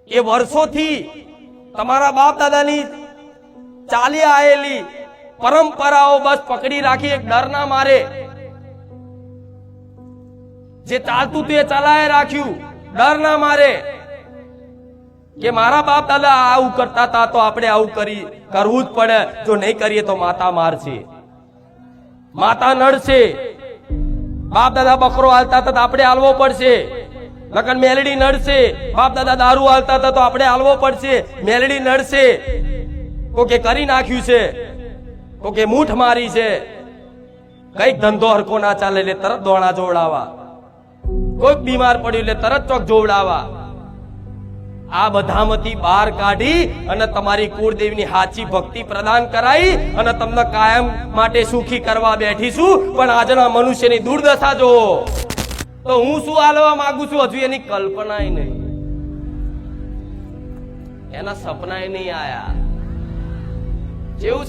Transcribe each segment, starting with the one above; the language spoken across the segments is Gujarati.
એ વર્ષોથી તમારા બાપ દાદાની ચાલી આવેલી પરંપરાઓ બસ પકડી રાખી, એક ડરના મારે જે ચાલતું તે ચલાય રાખ્યું, ડરના મારે કે મારા બાપ દાદા આવું કરતા હતા તો આપણે આવું કરવું જ પડે, જો નહીં કરીએ તો માતા મારશે, માતા નડશે. બાપ દાદા બકરો હાલતા હતા તો આપણે હાલવો પડશે, લગન મેલડી નડશે. બાપ દાદા દારૂ હાલતા હતા તો આપણે હાલવો પડશે, મેલડી નડશે. કોકે કરી નાખ્યું છે, કોકે મૂઠ મારી છે, કઈક ધંધો હરકો ના ચાલે એટલે તરત દોણા જોવડાવવા, કોઈક બીમાર પડ્યું એટલે તરત ચોક જોવડાવવા. આ બધામાંથી બહાર કાઢી અને તમારી કુળદેવીની સાચી ભક્તિ પ્રદાન કરાઈ અને તમને કાયમ માટે સુખી કરવા બેઠીશું. પણ આજના મનુષ્યની દુર્દશા જો તો હું શું હાલવા માંગુ છું હજુ એની કલ્પનાય નહીં, એના સપનાય નહીં આયા. જેવું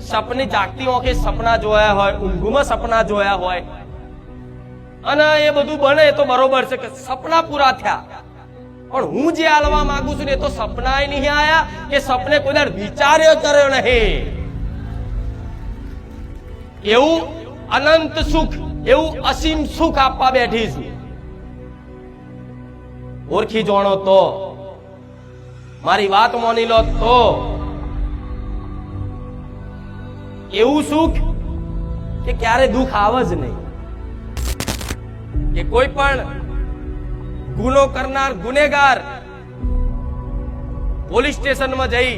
સપને જાગતી આંખે સપના જોયા હોય, ઊંઘમાં સપના જોયા હોય અને એ બધું બને તો બરોબર છે કે સપના પૂરા થયા. પણ હું જે હાલવા માંગુ છું ને તો સપનાય નહીં આયા કે સપને કોઈ દર વિચાર્યો કર્યો નહીં. એવું અનંત સુખ, એવું અસીમ સુખ આપવા બેઠી છું. ઓળખી જાણો તો, મારી વાત માની લો તો. એવું સુખ કે ક્યારે દુઃખ આવે જ નહીં, કે કોઈ પણ ગુનો કરનાર ગુનેગાર પોલીસ સ્ટેશનમાં જઈ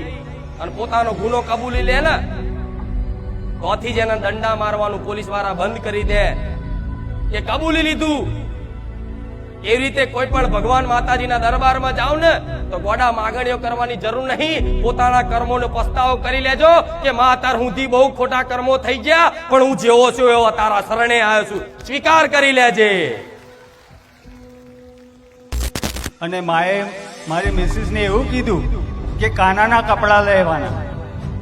અને પોતાનો ગુનો કબૂલી લે ને તોથી જ એના દંડા મારવાનું પોલીસ વાળા બંધ કરી દે કે કબૂલી લીધું. એવી રીતે કોઈ પણ ભગવાન માતાજીના દરબારમાં જાવ ને તો ગોડા માગણીઓ કરવાની જરૂર નહીં. પોતાના કર્મોનો પસ્તાવો કરી લેજો કે માં તાર હુંથી બહુ ખોટા કર્મો થઈ ગયા, પણ હું જેવો છું એવો તારા શરણે આવ્યો છું, સ્વીકાર કરી લેજે. અને માએ મારી મિસિસને એવું કીધું કે કાનાના કપડાં લેવાના.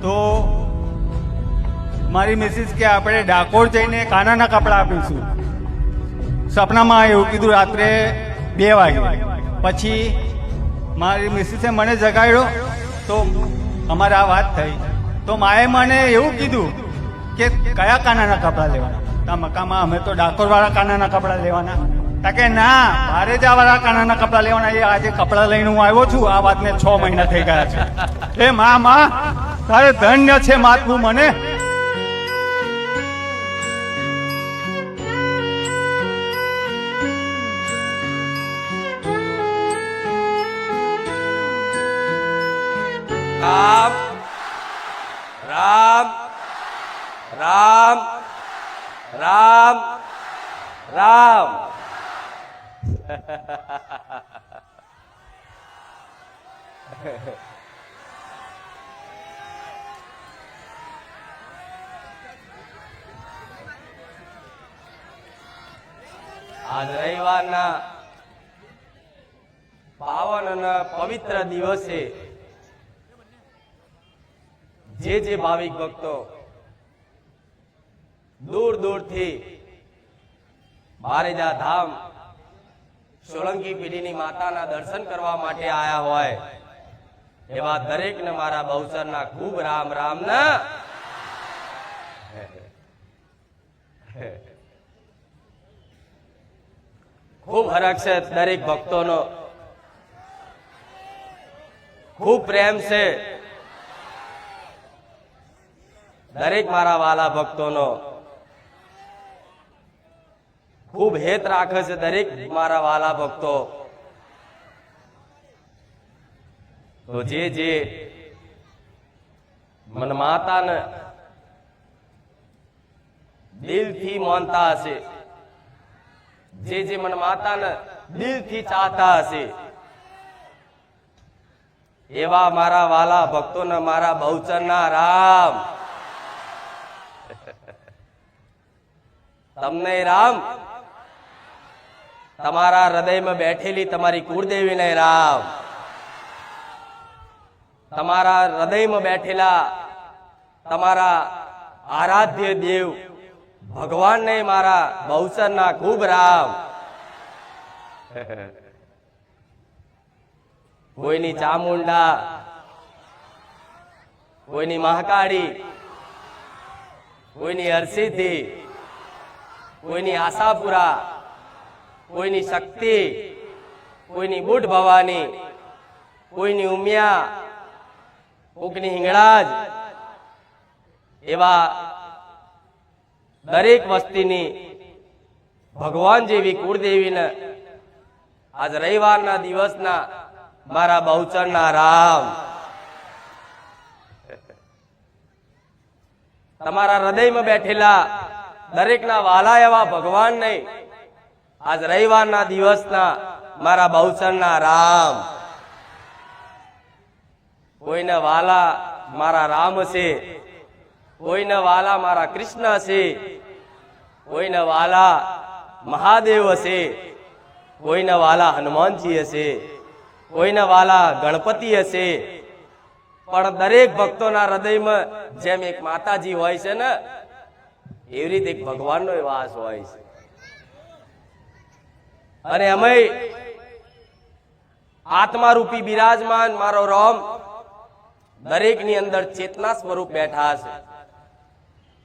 તો મારી મિસિસ કે આપણે ડાકોર જઈને કાનાના કપડાં આપીશું. સપનામાં એવું કીધું રાત્રે 2 વાગે. પછી મારી મિસિસે મને જગાડ્યો તો અમારે આ વાત થઈ. તો માએ મને એવું કીધું કે કયા કાનાના કપડાં લેવાના? તા મકામાં અમે તો ડાકોરવાળા કાનાના કપડાં લેવાના. કે ના, મારે જ આવા કાનાના કપડા લેવાના. એ આજે કપડા લઈને હું આવ્યો છું. આ વાતને 6 મહિના થઈ ગયા છે. એ માં તારે ધન્ય છે માતનું મને. રામ રામ રામ રામ રામ. આજ રવિવારના પાવન અને પવિત્ર દિવસે જે ભાવિક ભક્તો દૂર દૂરથી બારેજા ધામ સોલંકી પેઢીની માતાના દર્શન કરવા માટે આયા હોય એવા દરેકને મારા બહુચરના ખૂબ રામ રામ ના. ખૂબ હરખ છે દરેક ભક્તોનો, ખૂબ પ્રેમ છે દરેક મારા વાલા ભક્તોનો, ખૂબ હેત રાખે છે દરેક મારા વાલા ભક્તો. તો જે મન માતાને દિલથી માનતા હશે, જે મન માતાને દિલથી ચાહતા હશે એવા મારા વાલા ભક્તોને મારા બહુચરના રામ. તમને રામ, તમારા હૃદયમાં બેઠેલી તમારી કુળદેવીને રામ, તમારા હૃદયમાં બેઠેલા તમારા આરાધ્ય દેવ ભગવાનને મારા બહુચરના ખૂબ રામ. કોઈની ચામુંડા, કોઈની મહાકાળી, કોઈની હરસિદ્ધિ, કોઈની આશાપુરા, કોઈની શક્તિ, કોઈની બુઢ ભવાની, કોઈની ઉમિયા, કોઈની હિંગળાજ, એવા દરેક વસ્તીની ભગવાન જેવી કુળદેવીને આજ રવિવારના દિવસના મારા બહુચરના રામ, તમારા હૃદયમાં બેઠેલા દરેકના વાલા એવા ભગવાનને આજ રવિવારના દિવસના મારા બહુચરના રામ. કોઈને વાલા મારા રામ છે, કોઈને વાલા મારા કૃષ્ણ છે, કોઈને વાલા મહાદેવ હશે, કોઈને વાલા હનુમાનજી હશે, કોઈને વાલા ગણપતિ હશે, પણ દરેક ભક્તોના હૃદયમાં જેમ એક માતાજી હોય છે ને, એવી રીતે એક ભગવાનનો વાસ હોય છે. અને અમે આત્મારૂપી બિરાજમાન મારો રામ દરેકની અંદર ચેતના સ્વરૂપ બેઠા છે.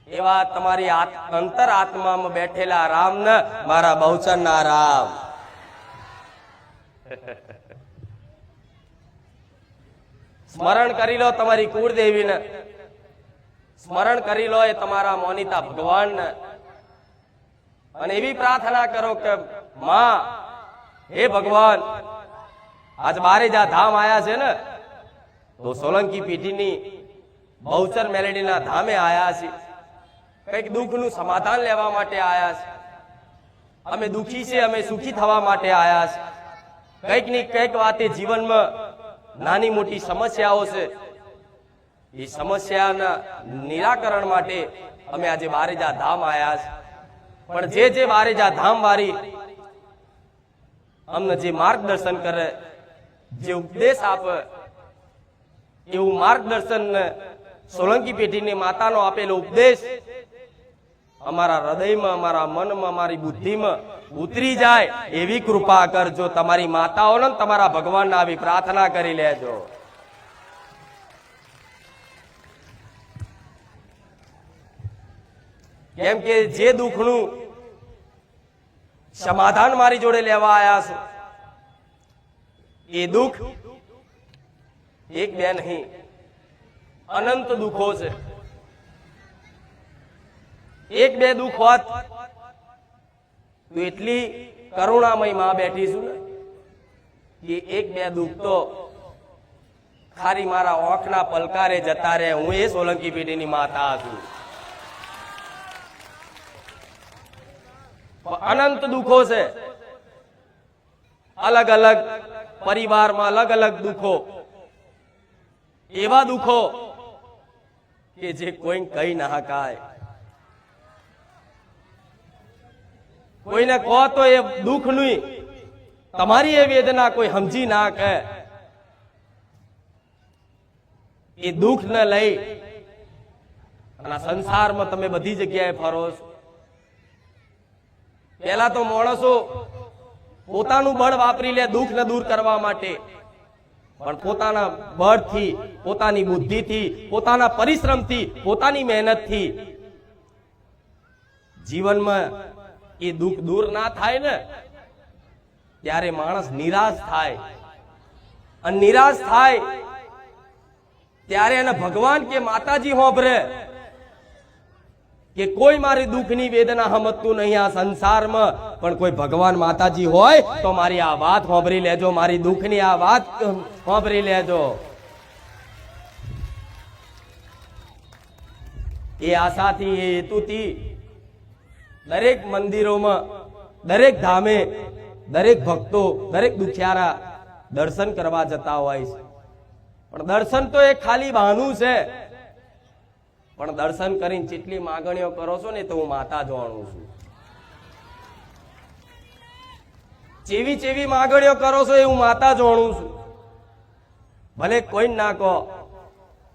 એવા તમારી અંતર આત્મામાં બેઠેલા રામને મારા બહુચરના રામ. સ્મરણ કરી લો તમારી કુળદેવીને, સ્મરણ કરી લો એ તમારા મોનિતા ભગવાનને, અને એવી પ્રાર્થના કરો કે માં, હે ભગવાન, આજ બારેજા ધામ આયા છે ને, તો સોલંકી પેઢીની બહુચર મેલેડીના ધામે આયા છે. કઈક દુઃખનું સમાધાન લેવા માટે આયા છે. અમે દુઃખી છે, અમે સુખી થવા માટે આયા છે. કઈક ની કઈક વાતે જીવનમાં નાની મોટી સમસ્યાઓ છે, એ સમસ્યાના નિરાકરણ માટે અમે આજે બારેજા ધામ આયા છે. પણ જે બારેજા ધામ વાળી અમને જે માર્ગદર્શન કરે, જે ઉપદેશ આપે, એવું માર્ગદર્શન સોલંકી પેઢીની માતાનો આપેલો ઉપદેશ અમારા હૃદયમાં, અમારા મનમાં, અમારી બુદ્ધિમાં ઉતરી જાય એવી કૃપા કરજો. તમારી માતાઓને તમારા ભગવાનને આવી પ્રાર્થના કરી લેજો. કેમ કે જે દુઃખનું સમાધાન મારી જોડે લેવા આયા છો, એ દુઃખ એક બે નહીં, અનંત દુઃખો છે. એક બે દુઃખ હોત તો એટલી કરુણામય માં બેઠીશું ને કે એક બે દુઃખ તો ખાલી મારા ઓંખના પલકારે જતા રહે. હું એ સોલંકી પેઢીની માતા છું. અનંત દુઃખો છે, અલગ અલગ પરિવારમાં અલગ અલગ દુઃખો, એવા દુઃખો કે જે કોઈ કહી ના શકાય. કોઈને કહો તો એ દુઃખ નહીં, તમારી એ વેદના કોઈ સમજી ના કે એ દુઃખ ને લઈ અને સંસારમાં તમે બધી જગ્યાએ ફરો છો. પેલા તો માણસો પોતાનું બળ વાપરી લે દુઃખ ને દૂર કરવા માટે, પણ પોતાના બળથી, પોતાની બુદ્ધિથી, પોતાના પરિશ્રમથી, પોતાની મહેનતથી જીવનમાં એ દુઃખ દૂર ના થાય ને, ત્યારે માણસ નિરાશ થાય. અને નિરાશ થાય ત્યારે એને ભગવાન કે માતાજી હોંભરે કે કોઈ મારી દુઃખની વેદના સમજતું નહીં આ સંસારમાં, પણ કોઈ ભગવાન માતાજી હોય તો મારી આ વાત હોંભરી લેજો, મારી દુઃખની આ વાત હોંભરી લેજો. એ આશાથી, એ હેતુથી દરેક મંદિરોમાં, દરેક ધામે, દરેક ભક્તો, દરેક દુખિયારા દર્શન કરવા જતા હોય છે. પણ દર્શન તો એ ખાલી બહાનું છે. પણ દર્શન કરીને જેટલી માગણીઓ કરો છો ને, તો હું માતા જાણું છું. જેવી જેવી માગણીઓ કરો છો એ હું માતા જાણું છું. ભલે કોઈ ના કહો,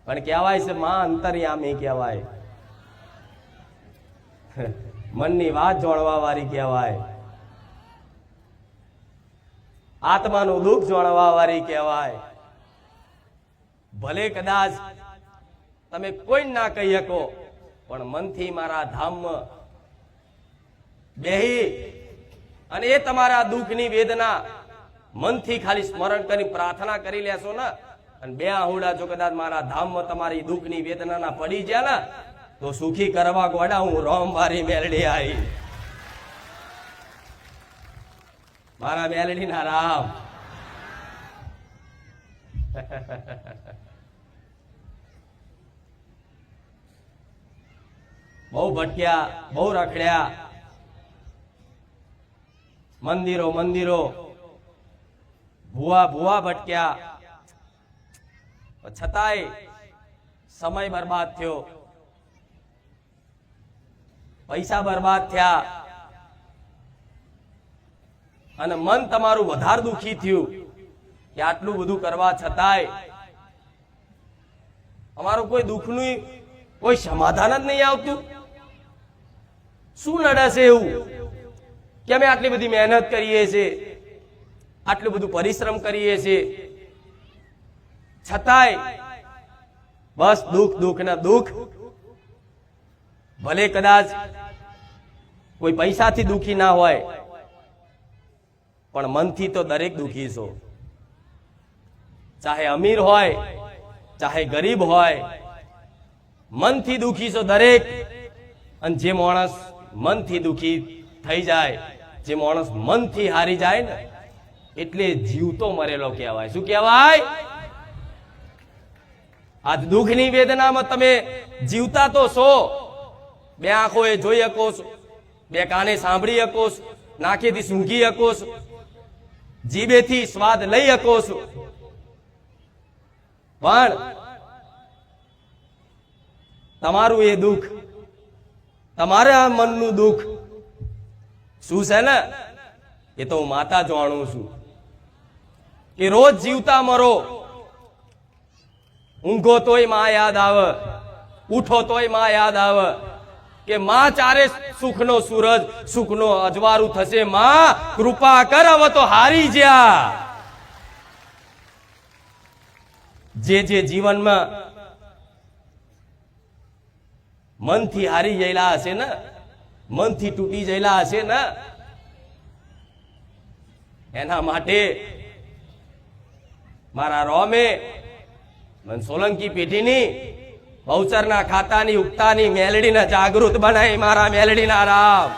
પણ કહેવાય છે માં અંતર્યામી કહેવાય, મનની વાત જાણવા વાળી કહેવાય. આત્માનું દુઃખ જાણવા વાળી કહેવાય. ભલે કદાચ તમે કોઈ ના કહી શકો, પણ મનથી મારા ધામમાં બેહી અને એ તમારા દુઃખની વેદના મનથી ખાલી સ્મરણ કરી પ્રાર્થના કરી લેશો ને, અને બે આહુડા જો કદાચ મારા ધામમાં તમારી દુઃખની વેદનાના પડી ગયા ને, તો સુખી કરવા ગોડા હું રોમ મારી મેલડી આવી. મારા મેલડીના રામ. બહુ ભટક્યા, બહુ રખડ્યા, મંદિરો મંદિરો ભૂવા ભૂવા ભટક્યા, છતાંય સમય બરબાદ થયો, પૈસા બરબાદ થયા, અને મન તમારું વધારે દુખી થયું કે આટલું બધું કરવા છતાંય અમારું કોઈ દુઃખનું કોઈ સમાધાન જ નહીં આવતું. શું નડે છે એવું કે અમે આટલી બધી મહેનત કરીએ છીએ, આટલું બધું પરિશ્રમ કરીએ છીએ, છતાંય બસ દુઃખ દુઃખ ને દુઃખ. ભલે કદાચ કોઈ પૈસાથી દુઃખી ના હોય, પણ મનથી તો દરેક દુઃખી છો. ચાહે અમીર હોય, ચાહે ગરીબ હોય, મનથી દુઃખી છો દરેક. અને જે માણસ મનથી દુઃખી થઈ જાય, જે માણસ મનથી હારી જાય ને, એટલે જીવતો મરેલો કહેવાય. શું કહેવાય? આજ દુઃખની વેદનામાં તમે જીવતા તો છો, બે આંખોએ જોઈ શકો છો, બે કાને સાંભળી શકો છો, નાકેથી સૂંઘી શકો છો, જીભેથી સ્વાદ લઈ શકો છો, પણ તમારું એ દુઃખ, તમારા મનનું દુઃખ શું છે ને, એ તો હું માતા જાણું છું. કે રોજ જીવતા મરો, ઊંઘો તોય માં યાદ આવે, ઉઠો તોય માં યાદ આવે કે માં ચારે સુખનો સૂરજ, સુખનો અજવાળું થશે. માં કૃપા કર, હવે તો હારી જ્યા. જે જીવનમાં મનથી હારી ગયેલા હશે ને, મનથી તૂટી ગયેલા હશે ને, એના માટે મારા રોમે મન સોલંકી પેઢીની બહુચરના ખાતાની ઉગતાની મેલડીને જાગૃત બનાવી. મારા મેલડીના રામ.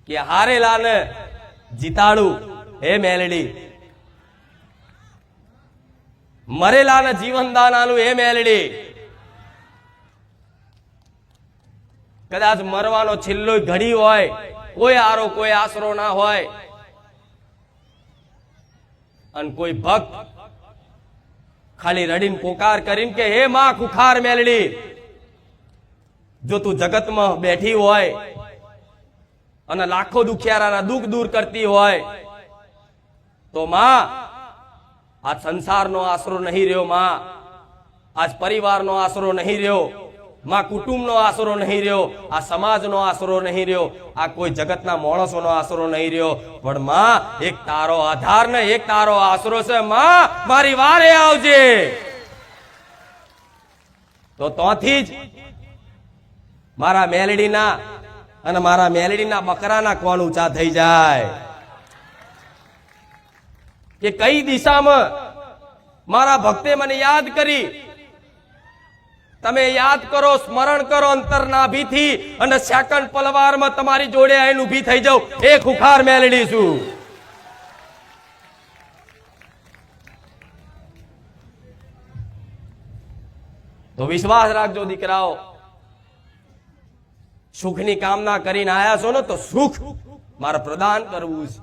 કે હારેલાને જીતાડું હે મેલડી, મરેલાને જીવનદાન આલું હે મેલડી. કદાચ મરવાનો છેલ્લો ઘડી હોય, કોઈ આરો કોઈ આશરો ના હોય, અને કોઈ ભક્ત ખાલી રડીને પોકાર કરીને કે હે માં ખુખાર મેલડી, જો તું જગતમાં બેઠી હોય અને લાખો દુખિયારાના દુઃખ દૂર કરતી હોય, તો માં આજ સંસારનો આશરો નહીં રહ્યો, માં આજ પરિવારનો આશરો નહીં રહ્યો, માં કુટુંબનો આશરો નહીં રહ્યો, આ સમાજનો આશરો નહીં રહ્યો, આ કોઈ જગતના માણસોનો આશરો નહીં રહ્યો, પણ માં એક તારો આધાર ને એક તારો આશરો છે. માં મારી વારે આવજે. તો તોથી જ મારા મેલડીના અને મારા મેલડીના બકરાના કોણ ઊંચા થઈ જાય. કે કઈ દિશામાં મારા ભક્તે મને યાદ કરી. તમે યાદ કરો, સ્મરણ કરો અંતરના ભીથી, અને સેકન્ડ પલવારમાં તમારી જોડે આઈને ઊભી થઈ જાઉં. એ ખુખાર મેલડી છું. તો વિશ્વાસ રાખજો દીકરાઓ, સુખની કામના કરીને આયા છો ને, તો સુખ મારે પ્રદાન કરવું છે.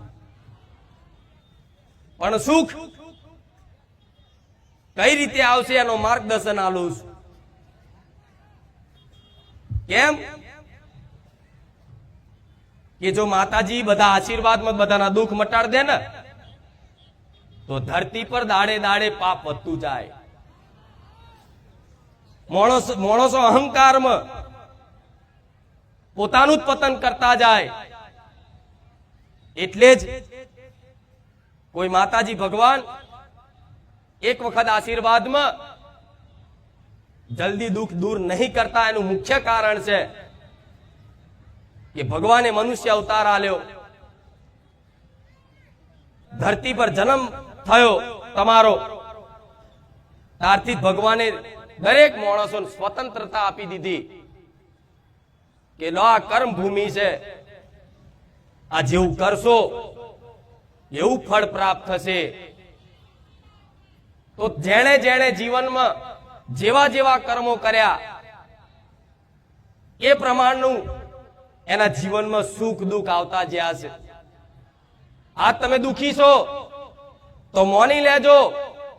પણ સુખ કઈ રીતે આવશે એનો માર્ગદર્શન આલું છું. કેમ કે જો માતાજી બધા આશીર્વાદમાં બધાના દુઃખ મટાડ દે ને, તો ધરતી પર દાડે દાડે પાપ વધતું જાય. માણસો અહંકારમાં પોતાનું જ પતન કરતા જાય, એટલે જ કોઈ માતાજી ભગવાન એક વખત આશીર્વાદમાં જલ્દી દુઃખ દૂર નહીં કરતા. એનું મુખ્ય કારણ છે કે ભગવાને મનુષ્ય અવતાર આલ્યો, ધરતી પર જન્મ થયો તમારો, ત્યારથી ભગવાને દરેક માણસોને સ્વતંત્રતા આપી દીધી કે લો આ કર્મ ભૂમિ છે, આ જેવું કરશો એવું ફળ પ્રાપ્ત થશે. તો જેણે જેણે જીવનમાં જેવા જેવા કર્મો કર્યા એ પ્રમાણનું એના જીવનમાં સુખ દુઃખ આવતા જ્યાં છે. આજ તમે દુખી છો તો માની લેજો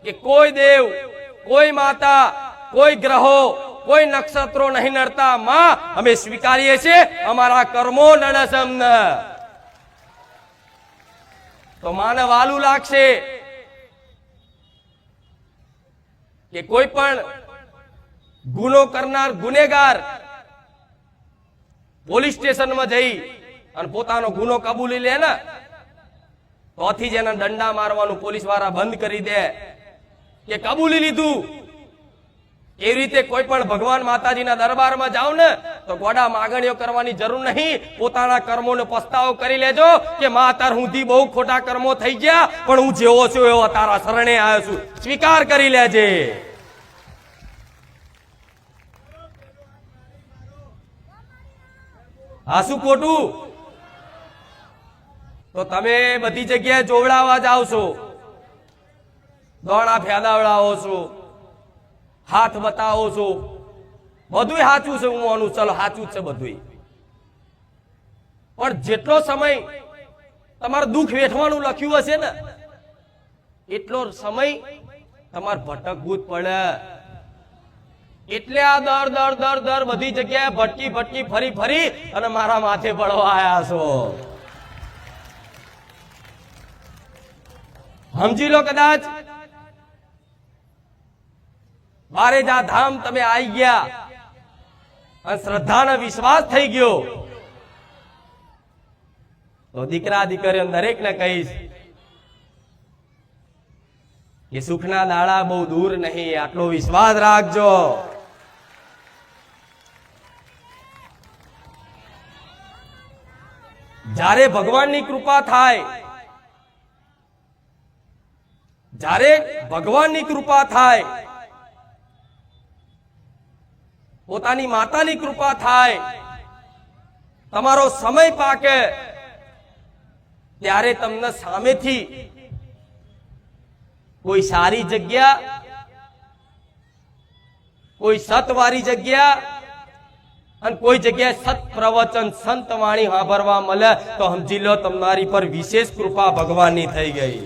કે કોઈ દેવ, કોઈ માતા, કોઈ ગ્રહો, કોઈ નક્ષત્રો નહીં નડતા. માં અમે સ્વીકારીએ છીએ અમારા કર્મો નડે અમને. તો માને વાલું લાગશે કે કોઈ પણ ગુનો કરનાર ગુનેગાર પોલીસ સ્ટેશનમાં જઈ અને પોતાનો ગુનો કબૂલી લે ને તોથી જ એના દંડા મારવાનું પોલીસ વાળા બંધ કરી દે કે કબૂલી લીધું. એવી રીતે કોઈ પણ ભગવાન માતાજીના દરબારમાં જાવ ને તો ગોડા માગણીઓ કરવાની જરૂર નહીં. પોતાના કર્મોને પસ્તાવો કરી લેજો કે માં તાર હુંથી બહુ ખોટા કર્મો થઈ ગયા, પણ હું જેવો છું એવો તારા શરણે આવ્યો છું, સ્વીકાર કરી લેજે. આ શું ખોટું? તો તમે બધી જગ્યાએ જોવડાવવા જાવ છો, દોણા ફેલાવડાવો છો, હાથ બતાવો છો, બધું સાચું છે. હું માનું ચલો સાચું જ છે બધું, પણ જેટલો સમય તમારે દુઃખ વેઠવાનું લખ્યું હશે ને એટલો સમય તમારે ભટકવું જ પડે. એટલે આ દર બધી જગ્યાએ ભટકી ભટકી ફરી ફરી અને મારા માથે પડવા આયા છો. સમજી લો, કદાચ બારેજા ધામ તમે આવી ગયા અને શ્રદ્ધાનો વિશ્વાસ થઈ ગયો તો દીકરા દીકરીઓ દરેકને કહીશ કે સુખના દાડા બહુ દૂર નહીં, આટલો વિશ્વાસ રાખજો. જ્યારે ભગવાનની કૃપા થાય, જ્યારે ભગવાનની કૃપા થાય, પોતાની માતાની કૃપા થાય, તમારો સમય પાકે ત્યારે તમને સામેથી કોઈ સારી જગ્યા, કોઈ સતવારી જગ્યા અને કોઈ જગ્યાએ સત પ્રવચન સંત વાણી સાંભળવા મળે તો સમજી લો તમારી પર વિશેષ કૃપા ભગવાનની થઈ ગઈ.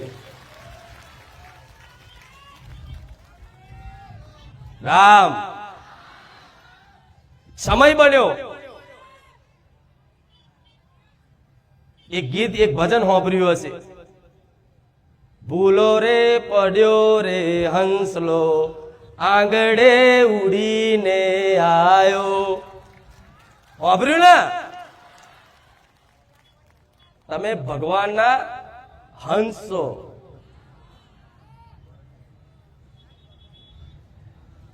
રામ સમય બન્યો. એક ગીત, એક ભજન સાંભળ્યું હશે, ભૂલો રે પડ્યો રે હંસલો આંગળે ઉડીને આયો. સાંભળ્યું ને? તમે ભગવાનના હંસ છો.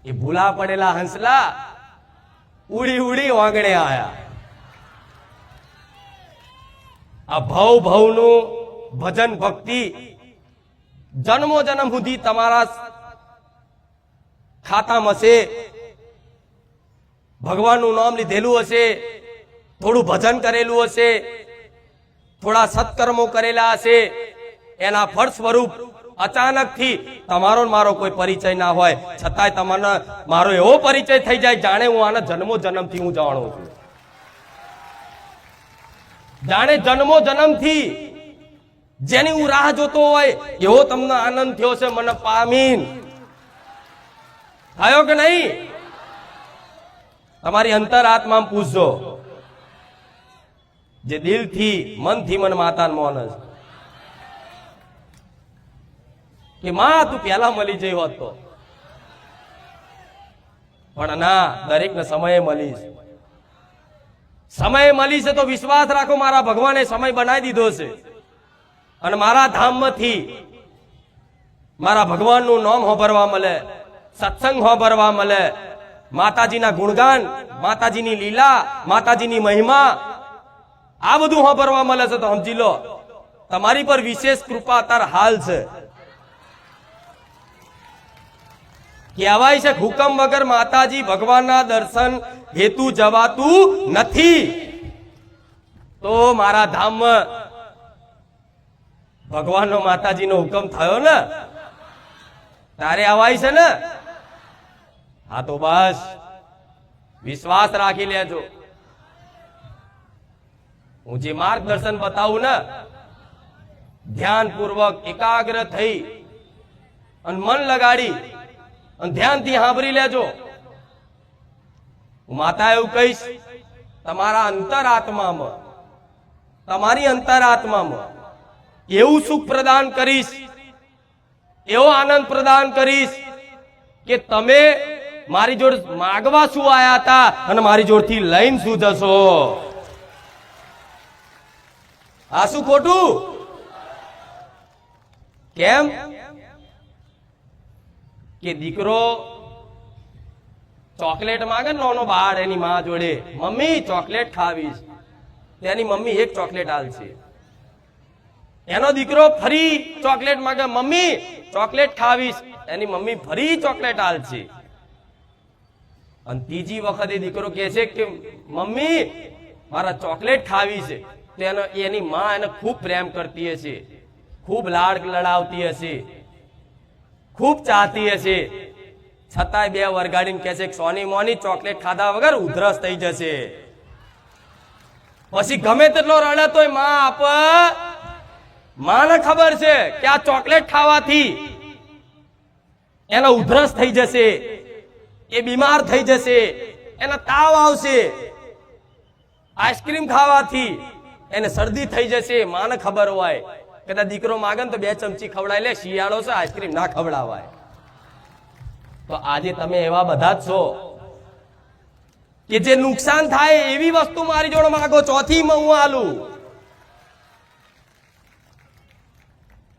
એ ભૂલા પડેલા હંસલા ઉડી ઉડી આંગણે આયા. આ ભવ ભવનું ભજન ભક્તિ જન્મો જન્મ સુધી તમારા ખાતામાં હશે. ભગવાનનું નામ લીધેલું હશે, થોડું ભજન કરેલું હશે, થોડા સત્કર્મો કરેલા હશે. એના ફળ સ્વરૂપ અચાનકથી તમારો મારો કોઈ પરિચય ના હોય છતાંય તમને મારો એવો પરિચય થઈ જાય જાણે હું આના જન્મો જન્મથી હું જાણું છું. જાણે જન્મો જન્મથી જેની હું રાહ જોતો હોય એવો તમને આનંદ થયો છે મને પામીન. થયો કે નહીં? તમારી અંતરાત્મામાં પૂછજો, જે દિલથી મનથી મને માતાને માને છે કે માં તું પહેલા મળી જઈ હોત તો, પણ ના, દરેકને સમયે મળી છે. સમય મળી છે તો વિશ્વાસ રાખો મારા ભગવાને સમય બનાવી દીધો છે. અને મારા ધામમાંથી મારા ભગવાનનું નામ હોભરવા મળે, સત્સંગ હોભરવા મળે, માતાજીના ગુણગાન, માતાજીની લીલા, માતાજીની મહિમા, આ બધું હોભરવા મળે છે, તો સમજી લો તમારી પર વિશેષ કૃપા અત્યારે હાલ છે. કહેવાય છે હુકમ વગર માતાજી ભગવાનના દર્શન હેતુ જવાતું નથી. તો મારા ધામમાં ભગવાનનો માતાજીનો હુકમ થયો ને તારે આવાય છે ને. હા તો બસ વિશ્વાસ રાખી લેજો. હું જે માર્ગદર્શન બતાવું ને ધ્યાનપૂર્વક એકાગ્ર થઈ અને મન લગાડી અને ધ્યાનથી સાંભળી લેજો. હું માતા એવું કહીશ, તમારા અંતરાત્મામાં, તમારી અંતરાત્મામાં એવું સુખ પ્રદાન કરીશ, એવો આનંદ પ્રદાન કરીશ કે તમે મારી જોડે માગવા શું આયા હતા અને મારી જોડથી લઈને શું જશો. આ શું ખોટું? કેમ કે દીકરો ચોકલેટ માંગે ને નાનો બાળ એની માં જોડે, મમ્મી ચોકલેટ ખાવીશ, તેની મમ્મી એક ચોકલેટ આલશે. એનો દીકરો ફરી ચોકલેટ માંગે, મમ્મી ચોકલેટ ખાવીશ, એની મમ્મી ફરી ચોકલેટ આલશે. અને ત્રીજી વખતે દીકરો કહે છે કે મમ્મી મારા ચોકલેટ ખાવી છે, તો એની માં એને ખૂબ પ્રેમ કરતી હશે, ખૂબ લાડ લડાવતી હશે, ખૂબ ચાહતી હશે, છતાંય બે વરગાડીને કહે છે કે સોની મોની ચોકલેટ ખાધા વગર ઉધરસ થઈ જશે. પછી ગમે તેટલો રડે તોય માં આપ. માને ખબર છે કે આ ચોકલેટ ખાવાથી એનો ઉધરસ થઈ જશે, એ બીમાર થઈ જશે, એને તાવ આવશે, આઈસ્ક્રીમ ખાવાથી એને શરદી થઈ જશે. માને ખબર હોય કદાચ દીકરો માગે ને તો 2 ચમચી ખવડાવી લે, શિયાળો છે આઈસ્ક્રીમ ના ખવડાવાય. તો આજે તમે એવા બધા જ છો કે જે નુકસાન થાય એવી વસ્તુ મારી જોડે માંગો. ચોથી માં હું આલું.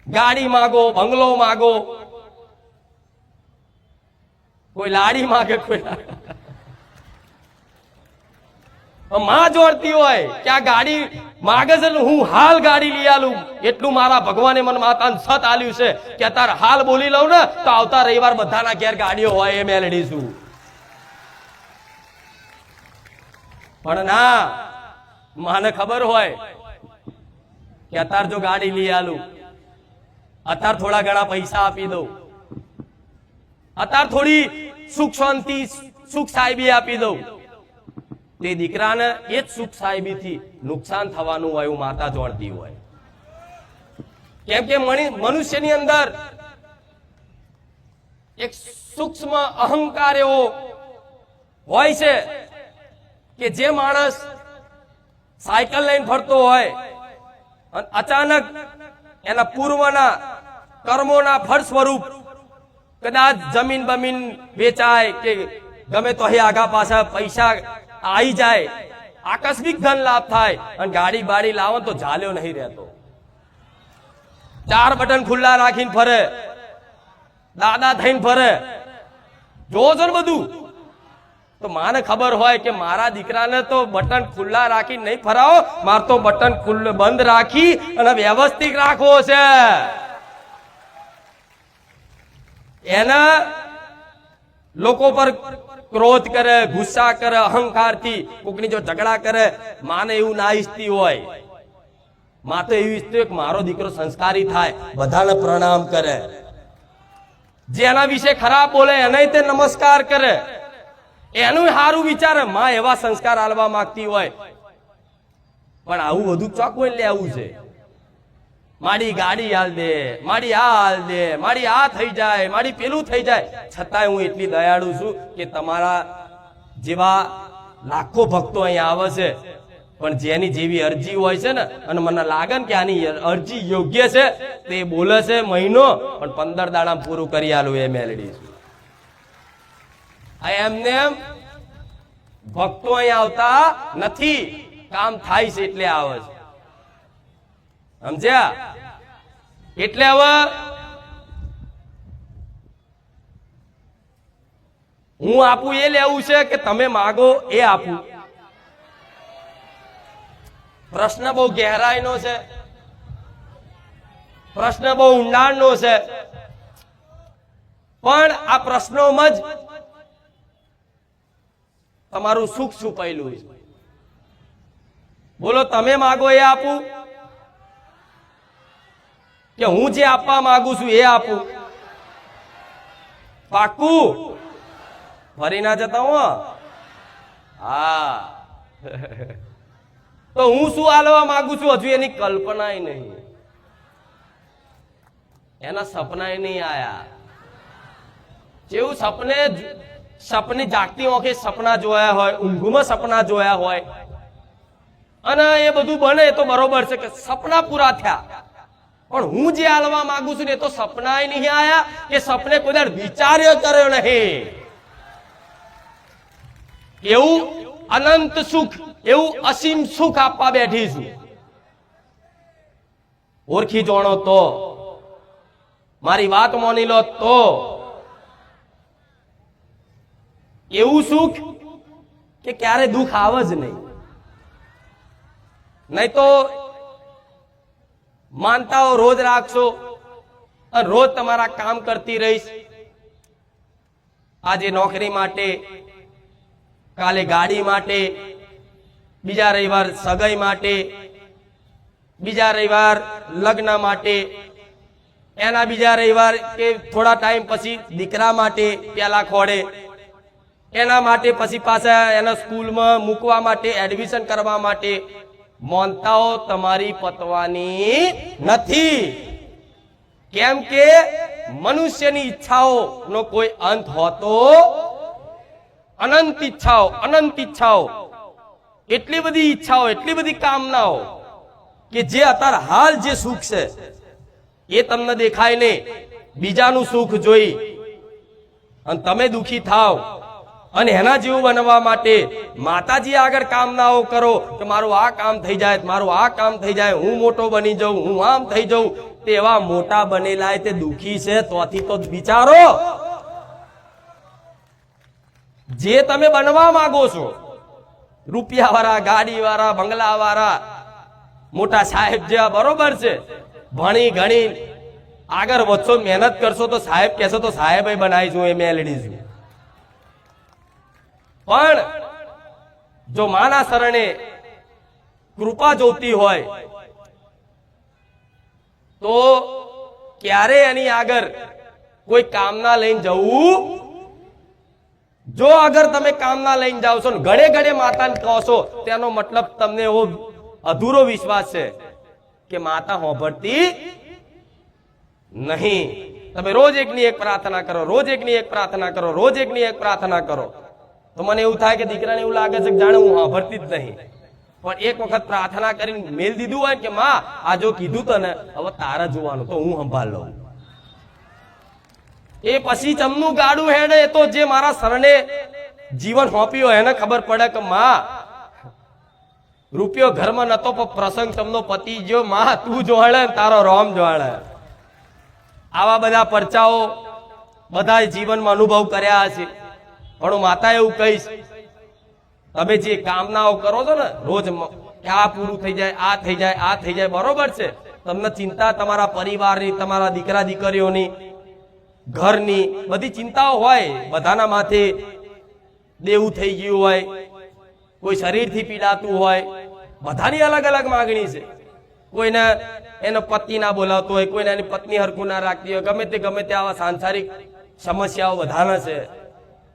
ગાડી માગો, બંગલો માગો, કોઈ લાડી માગે, કોઈ માં જોડતી હોય કે આ ગાડી માગે છે, હું હાલ ગાડી લઈ આલું. એટલું મારા ભગવાને મને માતાને સત આલ્યું છે કે અત્યારે હાલ બોલી લઉં ને તો આવતા રવિવાર બધાના ઘેર ગાડીઓ હોય એ મેળડી છું. પણ ના, મને ખબર હોય કે અત્યારે જો ગાડી લઈ આલું, અત્યારે થોડા ઘણા પૈસા આપી દઉં, અત્યારે થોડી સુખ શાંતિ સુખ સાહેબી આપી દઉં, તે દીકરાને એ જ સુખ સાહેબીથી નુકસાન થવાનું હોય એવું માતા જોડતી હોય. કેમ કે મનુષ્યની અંદર એક સૂક્ષ્મ અહંકાર એવો હોય છે કે જે માણસ સાયકલ લઈને ફરતો હોય અને અચાનક એના પૂર્વના કર્મોના ફળ સ્વરૂપ કદાચ જમીન બમીન વેચાય કે ગમે તો આગા પાછા પૈસા આવી જાય, આકસ્મિક ધન લાભ થાય અને ગાડી બાડી લાવો તો ઝાલ્યો નહીં રહેતો. 4 બટન ખુલ્લા રાખીને ફરે, દાદા થઈને ફરે, જોજો ને બધું. તો માને ખબર હોય કે મારા દીકરાને તો બટન ખુલ્લા રાખી નહીં ફરાવો, મારે તો બટન બંધ રાખી અને વ્યવસ્થિત રાખવો છે. એના લોકો પર ક્રોધ કરે, ગુસ્સા કરે, અહંકારથી કોકની જો ઝઘડા કરે, માને એવું ના ઈચ્છતી હોય. માં તો એવું ઈચ્છતી હોય કે મારો દીકરો સંસ્કારી થાય, બધાને પ્રણામ કરે, જેના વિશે ખરાબ બોલે એને તે નમસ્કાર કરે, એનું સારું વિચારે. માં એવા સંસ્કાર આલવા માંગતી હોય. પણ આવું બધું ચોકવઈ લેવું છે. મારી ગાડી હાલ દે, મારી આ હાલ દે, મારી આ થઈ જાય, મારી પેલું થઈ જાય. છતાંય હું એટલી દયાળુ છું કે તમારા જેવા લાખો ભક્તો અહીંયા આવે છે, પણ જેની જેવી અરજી હોય છે ને, અને મને લાગે ને કે આની અરજી યોગ્ય છે, તે બોલે છે મહિનો પણ 15 દાડા પૂરું કરી આલું એ મેલડી છું. એમને એમ ભક્તો અહીંયા આવતા નથી, કામ થાય છે એટલે આવે છે. સમજ્યા? એટલે હવે હું આપું એ લેવું છે કે તમે માગો એ આપું? પ્રશ્ન બહુ ગહેરાઈનો છે, પ્રશ્ન બહુ ઊંડાણનો છે, પણ આ પ્રશ્નોમાં જ તમારું સુખ છુપાયેલું છે. બોલો, તમે માગો એ આપું કે હું જે આપવા માંગુ છું એ આપું? પાક્કું? ફરી ના જતા હું? હા. તો હું શું આલવા માંગુ છું હજુ એની કલ્પના નહીં, એના સપના નહીં આયા. જેવું સપને જાગતી આંખે સપના જોયા હોય, ઊંઘમાં સપના જોયા હોય, અને એ બધું બને તો બરોબર છે કે સપના પૂરા થયા, પણ હું જે આલવા માંગુ છું ને એ તો સપના નહીં આયા કે સપને કોઈ દર વિચાર્યો કર્યો નહીં. એવું અનંત સુખ, એવું અસીમ સુખ આપવા બેઠી છું. ઓળખી જાણો તો, મારી વાત માની લો તો. એવું સુખ કે ક્યારે દુઃખ આવે જ નહીં. નહીં તો માનતાઓ રોજ રાખશો અને રોજ તમારા કામ કરતી રહીશ. આજે નોકરી માટે, કાલે ગાડી માટે, બીજા રવિવાર સગાઈ માટે, બીજા રવિવાર લગ્ન માટે, એના બીજા રવિવાર કે થોડા ટાઈમ પછી દીકરા માટે પેલા ખોડે, એના માટે પછી પાછા એના સ્કૂલમાં મૂકવા માટે, એડમિશન કરવા માટે. માનતાઓ તમારી પતવાની નથી, કેમ કે મનુષ્યની ઈચ્છાઓનો કોઈ અંત હોતો, અનંત ઈચ્છાઓ, અનંત ઈચ્છાઓ, એટલી બધી ઈચ્છાઓ, એટલી બધી કામનાઓ કે જે અત્યારે હાલ જે સુખ છે એ તમને દેખાય નહીં. બીજાનું સુખ જોઈ અને તમે દુખી થાવ અને એના જેવું બનવા માટે માતાજી આગળ કામનાઓ કરો કે મારું આ કામ થઈ જાય, મારું આ કામ થઈ જાય, હું મોટો બની જાઉં, હું આમ થઈ જાઉં. તે એવા મોટા બનેલા તે દુખી છે, તોથી તો વિચારો. જે તમે બનવા માંગો છો, રૂપિયા વાળા, ગાડી વાળા, બંગલા વાળા, મોટા સાહેબ જેવા, બરોબર છે. ભણી ગણી આગળ વધશો, મહેનત કરશો તો સાહેબ કહેશો તો સાહેબ બનાવીશું, એ મેલડી છું. પણ જો માના શરણે કૃપા જોતી હોય તો ક્યારે એની આગળ કોઈ કામના લઈને જવું? જો અગર તમે કામના લઈને જાઓ છો ને ઘડે ઘડે માતાને કહો છો, તેનો મતલબ તમને એવો અધૂરો વિશ્વાસ છે કે માતા હોંભળતી નહીં. તમે રોજ એકની એક પ્રાર્થના કરો, રોજ એકની એક પ્રાર્થના કરો, રોજ એકની એક પ્રાર્થના કરો, તો મને એવું થાય કે દીકરાને એવું લાગે છે કે જાણે હું સાંભળતી જ નહીં. પણ એક વખત પ્રાર્થના કરીને મેલ દીધું હોય કે માં આ જો કીધું તને હવે તારા જોવાનું, તો હું સંભાળ લઉં. એ પછી ચમનું ગાડું હેડે તો જે મારા શરણે જીવન સોંપ્યું એને ખબર પડે કે માં રૂપિયો ઘરમાં નતો પણ પ્રસંગ તમનો પતિ ગયો, માં તું જોડે તારો રોમ જોડે. આવા બધા પરચાઓ બધા જીવનમાં અનુભવ કર્યા છે. પણ હું માતા એવું કહીશ, તમે જે કામનાઓ કરો છો ને રોજ કે આ પૂરું થઈ જાય, આ થઈ જાય, આ થઈ જાય, બરોબર છે. તમને ચિંતા તમારા પરિવારની, તમારા દીકરા દીકરીઓની, ઘરની બધી ચિંતાઓ હોય. બધાના માથે દેવું થઈ ગયું હોય, કોઈ શરીરથી પીડાતું હોય, બધાની અલગ અલગ માંગણી છે. કોઈને એનો પતિ ના બોલાવતો હોય, કોઈને એની પત્ની હરખું ના રાખતી હોય, ગમે તે આવા સાંસારિક સમસ્યાઓ બધાના છે.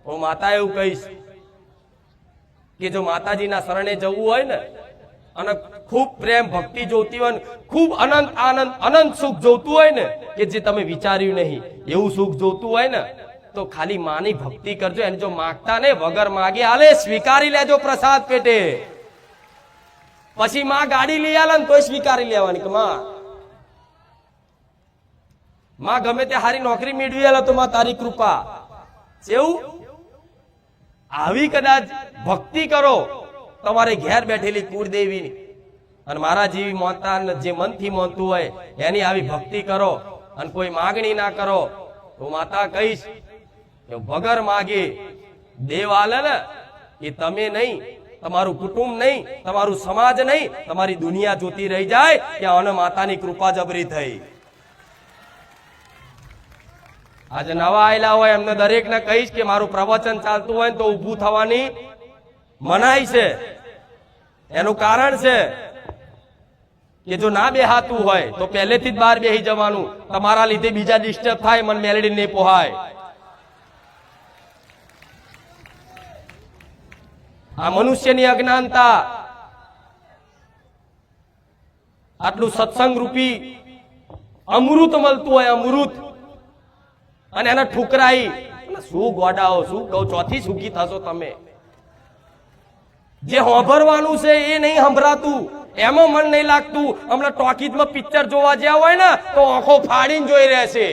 હું માતા એવું કહીશ કે જો માતાજીના શરણે જવું હોય ને અને ખૂબ પ્રેમ ભક્તિ જોતી હોય ને, ખૂબ અનંત આનંદ અનંત સુખ જોતું હોય ને કે જે તમે વિચાર્યું નહીં એવું સુખ જોતું હોય ને, તો ખાલી માની ભક્તિ કરજો. એને જો માગતા ને વગર માગે આલે, સ્વીકારી લેજો પ્રસાદ પેટે. પછી માં ગાડી લઈ આલે ને તોય સ્વીકારી લેવાની કે માં ગમે તે હારી નોકરી મેળવી આલે તો માં તારી કૃપા. એવું આવી કદાચ ભક્તિ કરો તમારે ઘેર બેઠેલી કુળદેવી અને મારા જેવી મોનતા જે મનથી મોનતું હોય એની આવી ભક્તિ કરો અને કોઈ માગણી ના કરો. હું માતા કહીશ કે વગર માગે દેવ આલે ને એ તમે નહીં, તમારું કુટુંબ નહીં, તમારું સમાજ નહીં, તમારી દુનિયા જોતી રહી જાય કે આને માતાની કૃપા જબરી થઈ. આજે નવા આયેલા હોય એમને દરેકને કહીશ કે મારું પ્રવચન ચાલતું હોય તો ઊભું થવાની મનાઈ છે. એનું કારણ છે કે જો ના બેહાતું હોય તો પહેલેથી જ બહાર બેહી જવાનું. તમારા લીધે બીજા ડિસ્ટર્બ થાય, મન મેલડી નહીં પોહાય. આ મનુષ્યની અજ્ઞાનતા, આટલું સત્સંગ રૂપી અમૃત મળતું હોય, અમૃત, અને એને ઠુકરાઈ શું ગોડાઓ, શું કહું, ચોથી સુખી થશો તમે. જે હોભરવાનું છે એ નહીં સંભળાતું, એમાં મન નહીં લાગતું. હમણાં ટોકીઝમાં પિક્ચર જોવા જ્યાં હોય ને તો આંખો ફાડીને જોઈ રહેશે.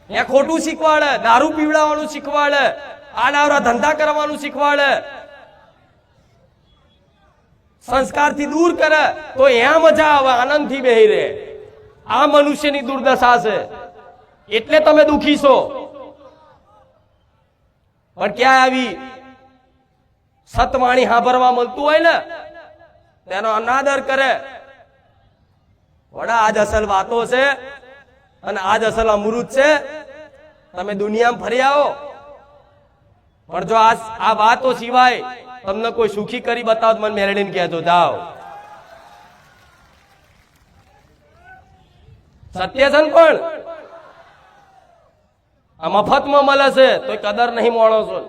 એ ખોટું શીખવાડે, દારૂ પીવડાવવાનું શીખવાડે, આડાવરા ધંધા કરવાનું શીખવાડે, સંસ્કારથી દૂર કરે તો એમ મજા આવે, આનંદથી બેહી રહે. આ મનુષ્યની દુર્દશા છે, એટલે તમે દુખી છો. પણ ક્યાં આવી સતવાણી સાંભળવા મળતું હોય ને તેનો અનાદર કરે. વડા આજ અસલ વાતો છે અને આજ અસલ અમૃત છે. તમે દુનિયામાં ફરી આવો, પણ જો આ વાતો સિવાય તમને કોઈ સુખી કરી બતાવો મને મેલડીને કહેજો, જાઓ. સત્ય છે ને, પણ આ મફતમાં મળે છે તો કદર નહીં માણસો.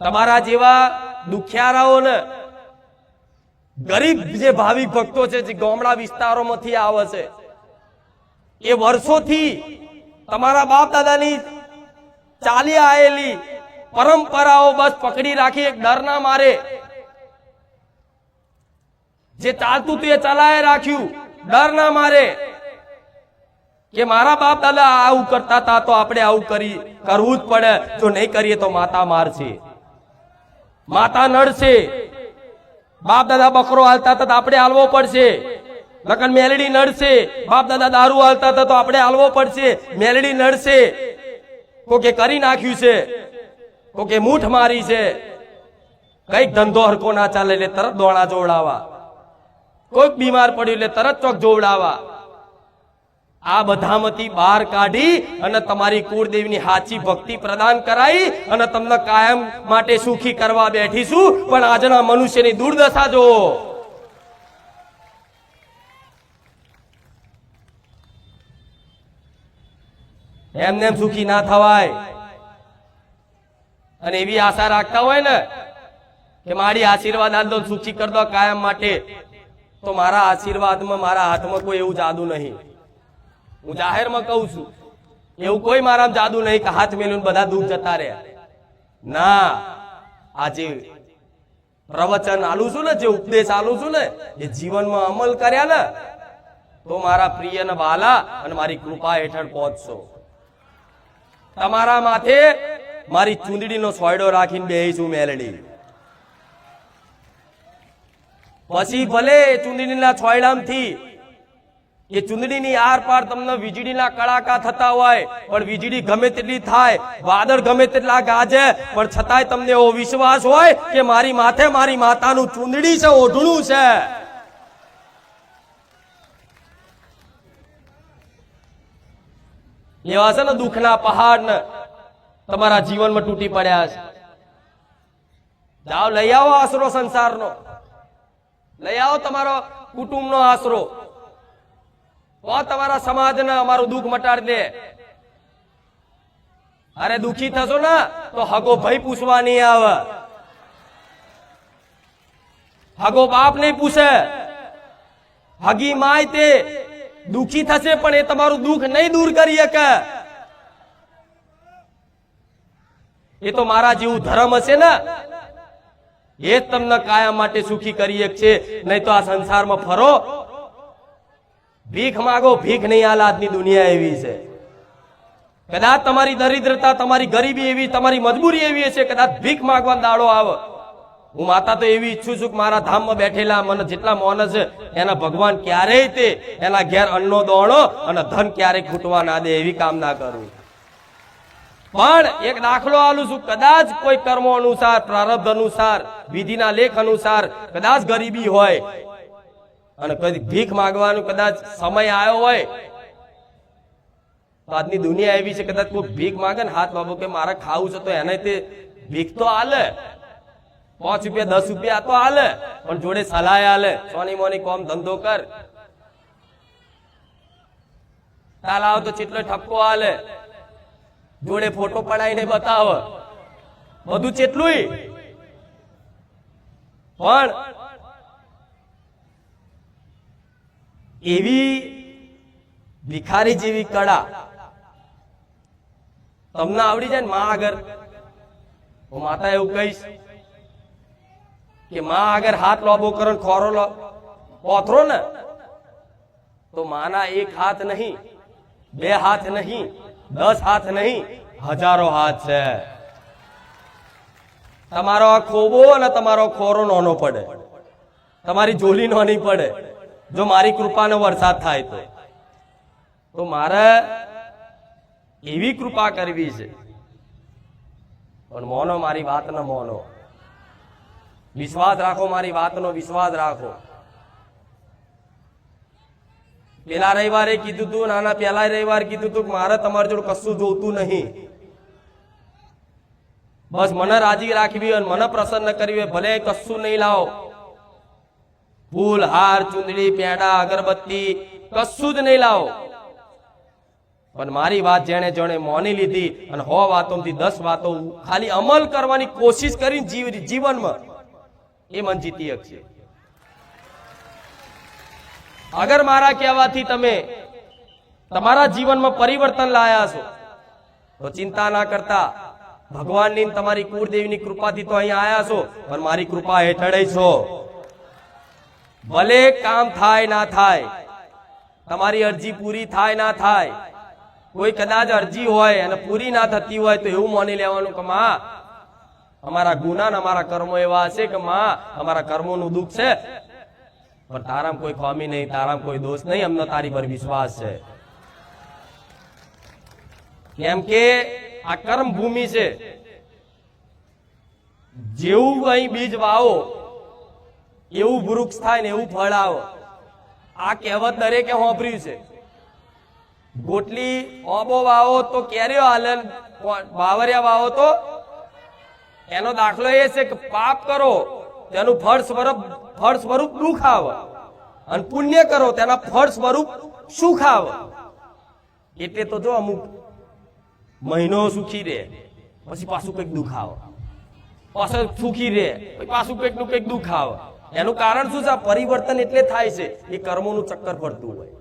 તમારા જેવા દુખિયારાઓને, ગરીબ જે ભાવિક ભક્તો છે જે ગામડા વિસ્તારોમાંથી આવે છે, એ વર્ષોથી તમારા બાપ દાદાની ચાલી આવેલી પરંપરાઓ બસ પકડી રાખી, એક ડરના મારે જે ચાલતું હતું એ ચલાય રાખ્યું, ડર ના મારે કે મારા બાપ દાદા આવું કરતા હતા તો આપણે આવું કરવું જ પડે. જો નહીં કરીએ તો માતા મારશે, માતા નડશે. બાપ દાદા બકરો હાલતા હતા તો આપણે હાલવો પડશે. લખન મેલડી નડશે. બાપ દાદા દારૂ હાલતા હતા તો આપણે હાલવો પડશે. મેલડી નડશે. કોકે કરી નાખ્યું છે, કોકે મૂઠ મારી છે, કઈક ધંધો હરકો ના ચાલે એટલે તરત દોણા જોવડાવવા, કોઈક બીમાર પડ્યું એટલે તરત ચોક જોવડાવવા. આ બધામાંથી બહાર કાઢી અને તમારી કુળદેવીની સાચી ભક્તિ પ્રદાન કરાઈ અને તમને કાયમ માટે સુખી કરવા બેઠીશું. પણ આજના મનુષ્યની દુર્દશા જો, એમને એમ સુખી ના થવાય. અને એવી આશા રાખતા હોય ને કે મારી આશીર્વાદ આલ દો, સુખી કરી દો કાયમ માટે, તો મારા આશીર્વાદમાં, મારા હાથમાં કોઈ એવું જાદુ નહીં. હું જાહેરમાં કહું છું, એવું કોઈ મારા જાદુ નહીં કે હાથ મેલું બધા દુઃખ જતા રહ્યા. ના, આજે પ્રવચન આલું છું ને, જે ઉપદેશ આલું છું ને, એ જીવનમાં અમલ કર્યા ને તો મારા પ્રિય ને વાલા અને મારી કૃપા હેઠળ પહોંચશો. તમારા માથે મારી ચૂંદડીનો સોયડો રાખીને બેહીશું મેલડી. પછી ભલે ચૂંદડીના છોયડામથી એ ચૂંદડીની આર પાર તમને વીજળીના કડાકા થતા હોય, પણ વીજળી ગમે તેટલી થાય, વાદળ ગમે તેટલા ગાજે, પણ છતાંય તમને એવો વિશ્વાસ હોય કે મારી માથે મારી માતાનું ચૂંદડી છે, ઓઢણું છે. એવા છે ને દુઃખના પહાડ ને તમારા જીવનમાં તૂટી પડ્યા છે. જાઓ, લઈ આવો આશરો સંસારનો, લઈ આવો તમારો કુટુંબનો આશરો, તો તમારા સમાજને અમારું દુઃખ મટાડી દે. અરે દુઃખી થશો ને તો હગો ભાઈ પૂછવા નહીં આવે, હગો બાપ નહીં પૂછે, હગી માય તે દુઃખી થશે પણ એ તમારું દુઃખ નહીં દૂર કરી શકે. એ તો મારા જેવું ધર્મ હશે ને એ જ તમને કાયમ માટે સુખી કરી એક છે. નહીં તો આ સંસારમાં ફરો, ભીખ માગો, ભીખ નહીં આલે. આજની દુનિયા એવી છે. કદાચ તમારી દરિદ્રતા, તમારી ગરીબી એવી, તમારી મજબૂરી એવી હશે, કદાચ ભીખ માંગવાનો દાડો આવે. હું માતા તો એવી ઈચ્છું છું કે મારા ધામમાં બેઠેલા મને જેટલા માણસ છે એના ભગવાન ક્યારેય તે એના ઘેર અન્નનો દોણો અને ધન ક્યારેય ખૂટવા ના દે એવી કામના કરું. પણ એક દાખલો આલું છું, કદાચ કોઈ કર્મો અનુસાર, પ્રારબ્ધ અનુસાર, વિધિના લેખ અનુસાર કદાચ ગરીબી હોય અને કદી ભીખ માંગવાનું કદાચ સમય આવ્યો હોય, તો આજની દુનિયા એવી છે, કદાચ કોઈ ભીખ માંગે ને હાથ બાબુ કે મારે ખાવું છે તો એને તે ભીખ તો હાલે, 5 રૂપિયા 10 રૂપિયા તો હાલે, પણ જોડે સલાહ હાલે, સોની મોની કોમ ધંધો કર, તાલ આવ તો ચેટલો ઠપકો હાલે, જોડે ફોટો પડાવીને બતાવે, બધું ચેટલું. પણ એવી ભિખારી જેવી કળા તમને આવડી જાય ને માં આગળ, હું માતા એવું કહીશ કે માં આગળ હાથ લોબો કરો ને ખોરો પોથરો ને તો માના એક હાથ નહીં, 2 હાથ નહીં, 10 હાથ નહીં, હજારો હાથ છે. તમારો આ ખોબો અને તમારો ખોરો નાનો પડે, તમારી જોલી નાની પડે જો મારી કૃપાનો વરસાદ થાય તો મારે એવી કૃપા કરવી છે. પણ મોનો મારી વાત ન મોનો, વિશ્વાસ રાખો, મારી વાતનો વિશ્વાસ રાખો. પેલા રવિવારે કીધું તું, નાના પેલા રવિવારે કીધું તું મારે તમારી જોડે કશું જોતું નહીં, બસ મને રાજી રાખવી હોય, મને પ્રસન્ન કરવી હોય, ભલે કશું નહીં લાવો, ફૂલ, હાર, ચુંદડી, પેડા, અગરબત્તી કશું જ નહીં લાવો, પણ મારી વાત જેણે જેણે મોની લીધી અને 100 વાતોમાંથી 10 વાતો ખાલી અમલ કરવાની કોશિશ કરી જીવનમાં, એ મન જીતી શકશે. અગર મારા કહેવાથી તમે તમારા જીવનમાં પરિવર્તન લાયા છો તો ચિંતા ના કરતા, ભગવાનની તમારી કુળદેવીની કૃપાથી તો અહીંયા આયા છો, પણ મારી કૃપા હેઠળ છો. ભલે કામ થાય ના થાય, તમારી અરજી પૂરી થાય ના થાય, કોઈ કદાચ અરજી હોય અને પૂરી ના થતી હોય તો એવું માની લેવાનું કે માં અમારા ગુના ને અમારા કર્મો એવા હશે કે માં અમારા કર્મોનું દુઃખ છે, પણ તારામાં કોઈ ખામી નહીં, તારામાં કોઈ દોષ નહીં, અમને તારી પર વિશ્વાસ છે. કેમ કે આ કર્મ ભૂમિ છે, જેવું અહીં બીજ વાવો એવું વૃક્ષ થાય ને એવું ફળ આવે. આ કહેવત દરેકે સાંભળ્યું છે. ગોટલી ઓબો વાવો તો કેરીઓ હાલે, બાવરિયા વાવો તો એનો દાખલો એ છે કે પાપ કરો તેનું ફળ સ્વરૂપ દુઃખ આવે, અને પુણ્ય કરો તેના ફળ સ્વરૂપ સુખ આવે. એટલે તો જો અમુક મહિનો સુખી રહે પછી પાછું કઈક દુઃખ આવે, પાછું સુખી રહે પછી પાછું કઈક નું કઈક દુઃખ આવે. એનું કારણ શું છે? પરિવર્તન એટલે થાય છે એ કર્મોનું ચક્કર ફરતું હોય.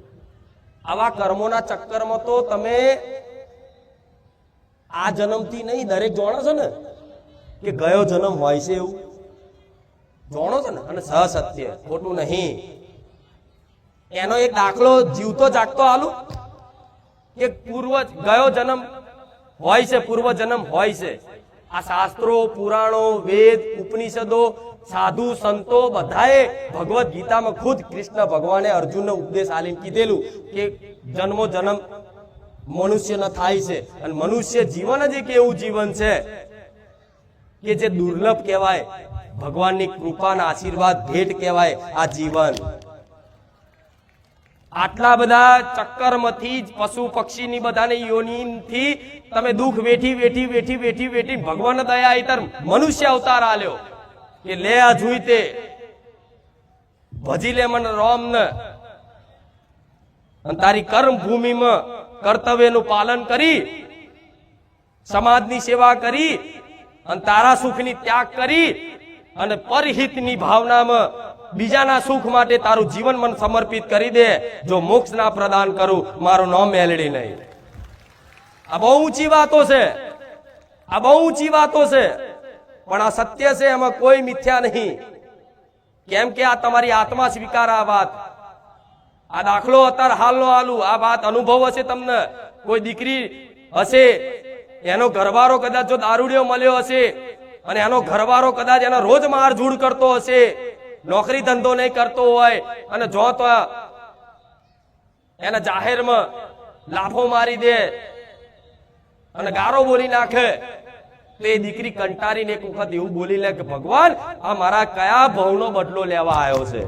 આવા કર્મોના ચક્કરમાં તો તમે આ જન્મથી નહીં, દરેક જાણો છો ને કે ગયો જન્મ હોય છે, એવું જાણો છો ને, અને સત્ય ખોટું નહીં. એનો એક દાખલો જીવતો જાગતો આલું કે ગયો જન્મ હોય છે, પૂર્વ જન્મ હોય છે. આ શાસ્ત્રો, પુરાણો, વેદ, ઉપનિષદો, સાધુ સંતો બધાએ ભગવદ ગીતામાં ખુદ કૃષ્ણ ભગવાને અર્જુનને ઉપદેશ આલીને કીધેલું કે જન્મો જન્મ મનુષ્યનો થાય છે, અને મનુષ્ય જીવન જ એક એવું જીવન છે કે જે દુર્લભ કહેવાય, ભગવાનની કૃપાના આશીર્વાદ ભેટ કહેવાય આ જીવન. આટલા બધા ચક્કરમાંથી પશુ પક્ષીની બધાની યોનિથી તમે દુઃખ વેઠી વેઠી વેઠી વેઠી વેઠી ભગવાન દયા ઈતર મનુષ્ય અવતાર આલ્યો કે લે આ જોઈ તે ભજી લે મને રોમ ને, અને તારી કર્મ ભૂમિમાં કર્તવ્યનું પાલન કરી, સમાજની સેવા કરી, અને તારા સુખની ત્યાગ કરી, અને પરહિતની ભાવનામાં બીજાના સુખ માટે તારું જીવન મન સમર્પિત કરી દે. જો મોક્ષ ના પ્રદાન કરું મારું નામ મેલડી નહીં. આ બહુ ઊંચી વાતો છે, આ બહુ ઊંચી વાતો છે, પણ આ સત્ય છે, એમાં કોઈ મિથ્યા નહીં. કેમ કે આ તમારી આત્મા સ્વીકાર આ વાત. આ દાખલો અત્યારે હાલનો હાલું આ વાત અનુભવ હશે તમને. કોઈ દીકરી હશે, એનો ઘરવાળો કદાચ જો દારૂડિયો મળ્યો હશે અને એનો ઘરવાળો કદાચ એનો રોજ મારઝૂડ કરતો હશે, નોકરી ધંધો નહીં કરતો હોય અને જો તો એને જાહેરમાં લાફો મારી દે અને ગારો બોલી નાખે, તો એ દીકરી કંટારીને એક વખત એવું બોલી લે કે ભગવાન આ મારા કયા ભવનો બદલો લેવા આવ્યો છે?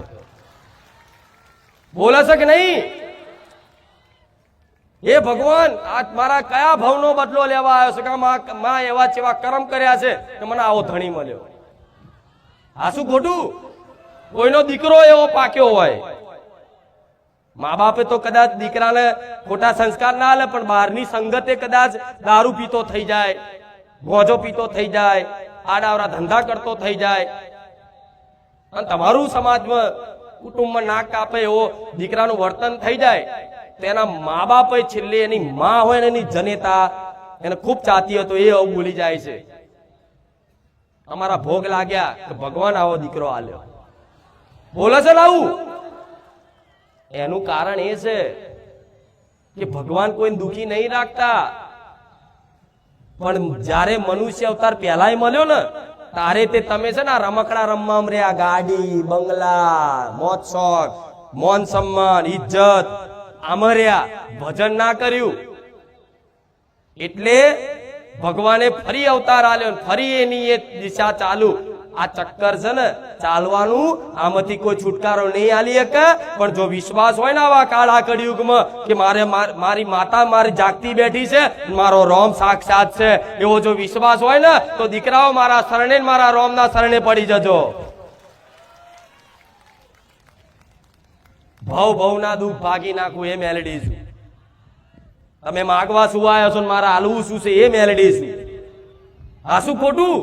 બોલે છે કે નહીં? એ ભગવાન આ મારા કયા ભવનો બદલો લેવા આવ્યો છે કે માં એવા જેવા કર્મ કર્યા છે કે મને આવો ધણી મળ્યો. આ શું ખોટું? કોઈનો દીકરો એવો પાક્યો હોય, મા બાપે તો કદાચ દીકરાને ખોટા સંસ્કાર ના આલે, પણ બહારની સંગતે કદાચ દારૂ પીતો થઈ જાય, ગોજો પીતો થઈ જાય, આડાવરા ધંધા કરતો થઈ જાય, અને તમારું સમાજમાં કુટુંબમાં નાક કાપે એવો દીકરાનું વર્તન થઈ જાય, તો એના મા બાપે છેલ્લે એની માં હોય ને એની જનેતા એને ખૂબ ચાહતી હતો, એ આવું બોલી જાય છે. અમારા ભોગ લાગ્યા કે ભગવાન આવો દીકરો આલ્યો. બોલે છે લાવું? એનું કારણ એ છે કે ભગવાન કોઈ દુખી નહીં રાખતા, પણ જ્યારે મનુષ્ય અવતાર પહેલાય મળ્યો ને તારે તે તમે છે ને રમકડા રમવા રહ્યા, ગાડી બંગલા મોજ શોખ મોન સન્માન ઇજ્જત આમાં રહ્યા, ભજન ના કર્યું. એટલે ભગવાને ફરી અવતાર આલ્યો, ફરી એની એ દિશા ચાલુ. આ ચક્કર છે ને ચાલવાનું, આમાંથી કોઈ છુટકારો નહીં આલી શકે. પણ જો વિશ્વાસ હોય ને આવા કાળા કળિયુગમાં કે મારી માતા મારી જાગતી બેઠી છે, મારો રોમ સાક્ષાત છે, એવો જો વિશ્વાસ હોય ને તો દીકરાઓ મારા શરણે મારા રોમના શરણે પડી જજો. ભવના દુઃખ ભાગી નાખું એ મેલડી છું. તમે માગવા શું આવ્યો છો, મારા હાલવું શું છે એ મેલડી છું. આ શું ખોટું?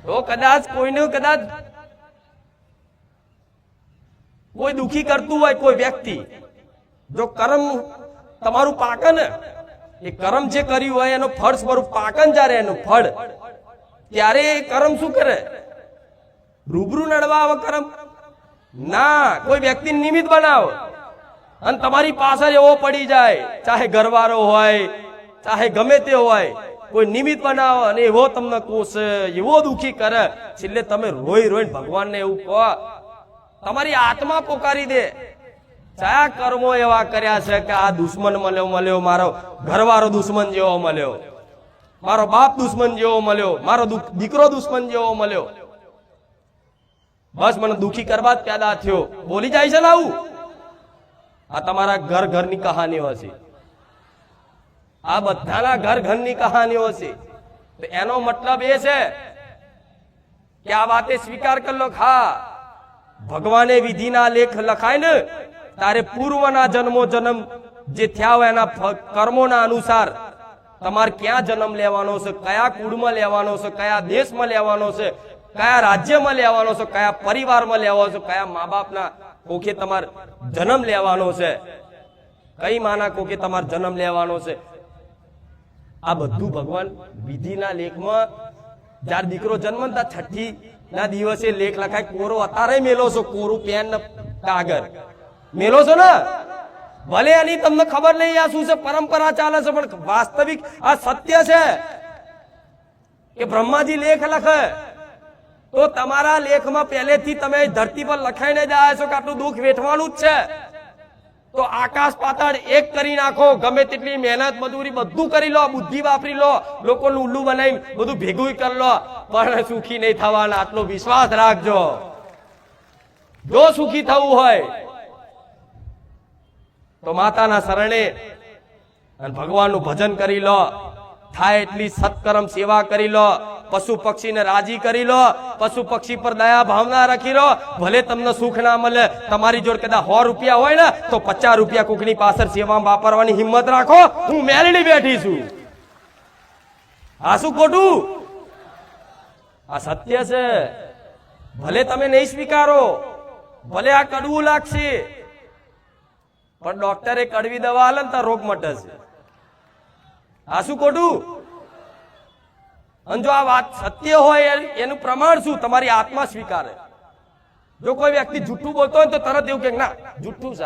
તો કદાચ કોઈને કદાચ કોઈ દુખી કરતું હોય કોઈ વ્યક્તિ, જો કર્મ તમારું પાકે ને, એ કર્મ જે કર્યું હોય એનો ફળ સ્વરૂપ પાકન જ્યારે એનું ફળ, ત્યારે એ કર્મ શું કરે? રૂબરૂ નડવા આવે કર્મ ના, કોઈ વ્યક્તિ નિમિત્ત બનાવો અને તમારી પાછળ એવો પડી જાય, ચાહે ઘરવાળો હોય ચાહે ગમે તે હોય, કોઈ નિમિત્ત બનાવો અને એવો તમને કોસે, એવો દુખી કરે, છેલ્લે તમે રોઈ રોઈને ભગવાનને એવું કહો, તમારી આત્મા પોકારી દે. કયા કર્મો એવા કર્યા છે કે આ દુશ્મન મળ્યો, મારો ઘરવાળો દુશ્મન જેવો મળ્યો, મારો બાપ દુશ્મન જેવો મળ્યો, મારો દીકરો દુશ્મન જેવો મળ્યો, બસ મને દુખી કરવા જ પેદા થયો. બોલી જાય છે લાવું? આ તમારા ઘરની કહાનીઓ છે, આ બધાના ઘરની કહાનીઓ છે. તો એનો મતલબ એ છે કે આ વાતે સ્વીકાર કરી લો. હા, ભગવાને વિધિના લેખ લખાય ને તારે પૂર્વના જન્મ જે થયા હોય એના કર્મોના અનુસાર તમારે ક્યાં જન્મ લેવાનો છે, કયા કુળમાં લેવાનો છે, કયા દેશમાં લેવાનો છે, કયા રાજ્યમાં લેવાનો છે, કયા પરિવારમાં લેવાનો છે, કયા મા બાપના કોખે તમારે જન્મ લેવાનો છે, કઈ માના કોખે તમારે જન્મ લેવાનો છે, આ બધું ભગવાન વિધિના લેખમાં. જયારે દીકરો જન્મતા છઠ્ઠી ના દિવસે લેખ લખાય, કોરો અત્યારે મેલો છો, કોરું પેન કાગળ મેલો છો ને, ભલે એની તમને ખબર નહીં આ શું છે, પરંપરા ચાલે છે, પણ વાસ્તવિક આ સત્ય છે કે બ્રહ્માજી લેખ લખે તો તમારા લેખમાં પહેલેથી તમે ધરતી પર લખાઈને જ આવ્યા છો કે આટલું દુઃખ વેઠવાનું જ છે. તો આકાશ પાતાળ એક કરી નાખો, ગમે તેટલી મહેનત મજૂરી બધું કરી લો, બુદ્ધિ વાપરી લો, લોકોનું ઉલ્લુ બનાવી બધું ભેગું કરી લો, પણ સુખી નહીં થવાના. આટલો વિશ્વાસ રાખજો. જો સુખી થવું હોય તો માતાના શરણે અને ભગવાનનું ભજન કરી લો, થાય એટલી સત્કર્મ સેવા કરી લો, પશુ પક્ષીને રાજી કરી લો, પશુ પક્ષી પર દયા ભાવના રાખી લો. ભલે તમને સુખ ના મળે, તમારી જોડે કદાચ 100 રૂપિયા હોય ને તો 50 રૂપિયા કોકની પાછળ સેવામાં વાપરવાની હિંમત રાખો. હું મેલડી બેઠી છું. આ શું ખોટું? આ સત્ય છે. ભલે તમે નહીં સ્વીકારો, ભલે આ કડવું લાગશે, પણ ડોક્ટરે કડવી દવા આલે ને તો રોગ મટે છે. આ શું ખોટું? અને જો આ વાત સત્ય હોય એનું પ્રમાણ શું? તમારી આત્મા સ્વીકારે. જો કોઈ વ્યક્તિ જૂઠું બોલતો હોય તો તરત એવું કે ના જૂઠું છે,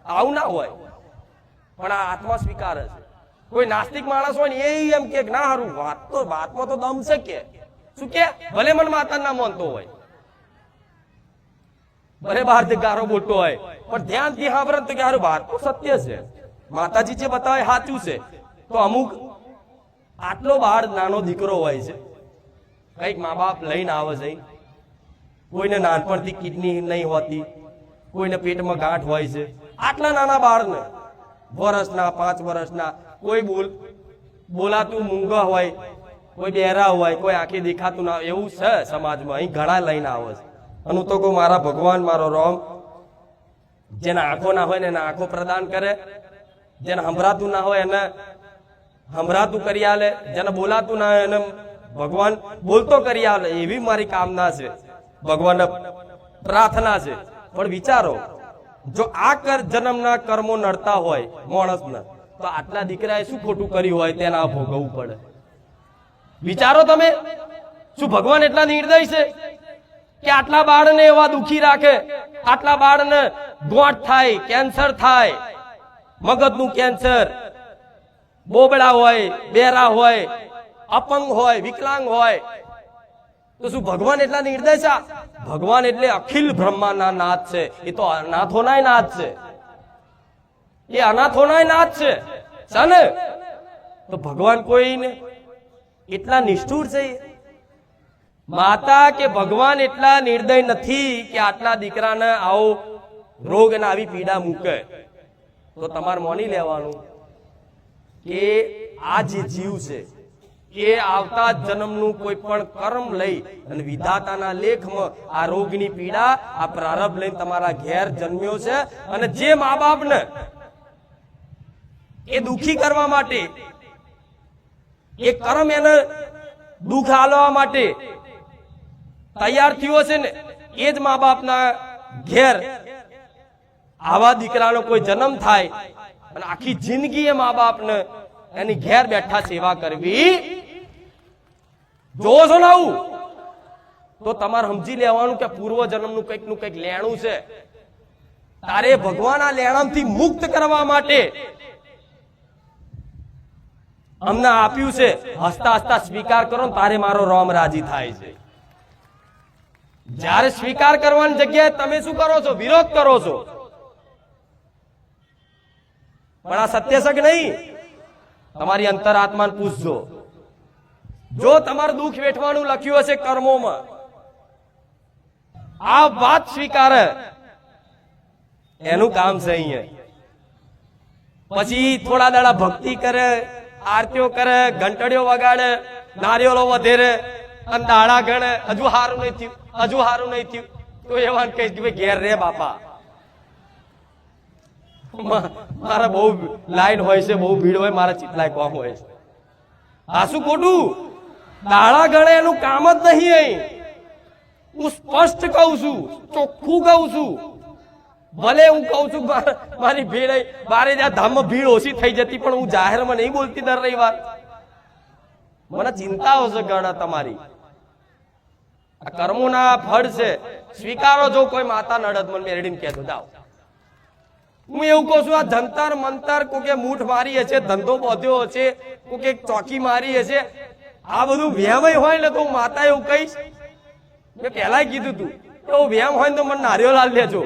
આવું ના હોય, પણ આ આત્મા સ્વીકારે છે. કોઈ નાસ્તિક માણસ હોય ને એ એમ કે ના હારું વાતમાં તો દમ છે કે શું કે ભલે મન માતા ના માનતો હોય, ભલે બહારથી ગારો બોલતો હોય, પણ ધ્યાનથી સાંભળે તો કે હારું વાત તો સત્ય છે, માતાજી જે બતાવે સાચું છે. તો અમુક આટલો બહાર નાનો દીકરો હોય છે, કઈક મા બાપ લઈને આવે છે, કોઈને નાનપણથી કિડની નહીં હોતી, કોઈને પેટમાં ગાંઠ હોય છે, આટલા નાના બાળને વર્ષના 5 વર્ષના, કોઈ બોલાતું મૂંગા હોય, કોઈ બેરા હોય, કોઈ આંખે દેખાતું ના, એવું છે સમાજમાં. અહીં ઘણા લઈને આવે છે. અને તો કહું મારા ભગવાન મારો રામ જેના આંખો ના હોય ને એને આંખો પ્રદાન કરે, જેને સંભળાતું ના હોય એને સંભળાતું કરી આલે, જેને બોલાતું ના હોય એને ભગવાન બોલતો કરી આલે, એવી મારી કામના છે, ભગવાન પ્રાર્થના છે. પણ વિચારો, જો આ જન્મના કર્મો નડતા હોય માણસને, તો આટલા દીકરાએ શું ખોટું કર્યું હોય તેના ભોગવવું પડે. વિચારો તમે, શું ભગવાન એટલા નિર્દય છે કે આટલા બાળને એવા દુખી રાખે, આટલા બાળને ગોંઠ થાય, કેન્સર થાય, મગજનું કેન્સર, બોબડા હોય, બેરા હોય, અપંગ હોય, વિકલાંગ હોય, તો શું ભગવાન એટલા નિર્દય છે? ભગવાન એટલે અખિલ બ્રહ્માંડના નાથ છે. એ તો અનાથોનાય નાથ છે, એ અનાથોનાય નાથ છે ને. તો ભગવાન કોઈને એટલા નિષ્ઠુર છે? માતા કે ભગવાન એટલા નિર્દય નથી કે આટલા દીકરાને આવો રોગ અને આવી પીડા મૂકે? તો તમારે માની લેવાનું કે આ જે જીવ છે એ આવતા જન્મનું કોઈ પણ કર્મ લઈ અને વિધાતાના લેખમાં આ રોગની પીડા, આ પ્રારબ્ધ લઈને તમારા ઘેર જન્મ્યો છે. અને જે મા બાપને એ દુખી કરવા માટે, એ કર્મ એને દુઃખ આલવા માટે તૈયાર થયો છે ને, એ જ મા બાપના ઘેર આવા દીકરાનો કોઈ જન્મ થાય અને આખી જિંદગી એ મા બાપને એની ઘેર બેઠા સેવા કરવી. જોવો છો ને આવું, તો તમારે સમજી લેવાનું કે પૂર્વ જન્મનું કંઈક નું કંઈક લેણું છે. તારે ભગવાન આ લેણામથી મુક્ત કરવા માટે અમને આપ્યું છે. હસતા હસતા સ્વીકાર કરો ને તારે મારો રામ રાજી થાય છે. જ્યારે સ્વીકાર કરવાની જગ્યાએ તમે શું કરો છો? વિરોધ કરો છો. પણ આ સત્ય છે કે નહીં? તમારી અંતરાત્માને પૂછજો. જો તમારું દુઃખ વેઠવાનું લખ્યું હશે કર્મોમાં, આ વાત સ્વીકારે, એનું કામ છે અહીંયા. પછી થોડા દાડા ભક્તિ કરે, આરતીઓ કરે, ઘંટડીઓ વગાડે, નારિયેળો વધેરે અને દાડા ગણે, હજુ સારું નહીં થયું, હજુ સારું નહીં થયું, તો એવા કહીશ કે ભાઈ ઘેર રે બાપા, મારા બહુ લાઈન હોય છે, બહુ ભીડ હોય, મારા ચીટલાય કામ હોય છે. આ શું ખોટું? દાડા ગણે એનું કામ જ નહીં. અહીં હું સ્પષ્ટ કહું છું, ચોખ્ખું કહું છું. ભલે હું કહું છું મારી ભીડ બારે જ્યાં ધામમાં ભીડ ઓછી થઈ જતી, પણ હું જાહેરમાં નહીં બોલતી દર રવિવાર. મને ચિંતાઓ છે ગણા તમારી. આ કર્મોના ફળ છે, સ્વીકારો. જો કોઈ માતા નડદ મને મેળવીને કહેતો જાઓ. હું એવું કહું છું, આ જંતર મંતર કોકે મૂઠ મારી હશે, ધંધો બાંધ્યો હશે, કોકે ચોકી મારી હશે, આ બધું વ્યામય હોય ને તો હું માતા એવું કહીશ. મેં પહેલા કીધું તું કે વ્યામ હોય ને તો મને નારિયેળ લાલ લેજો.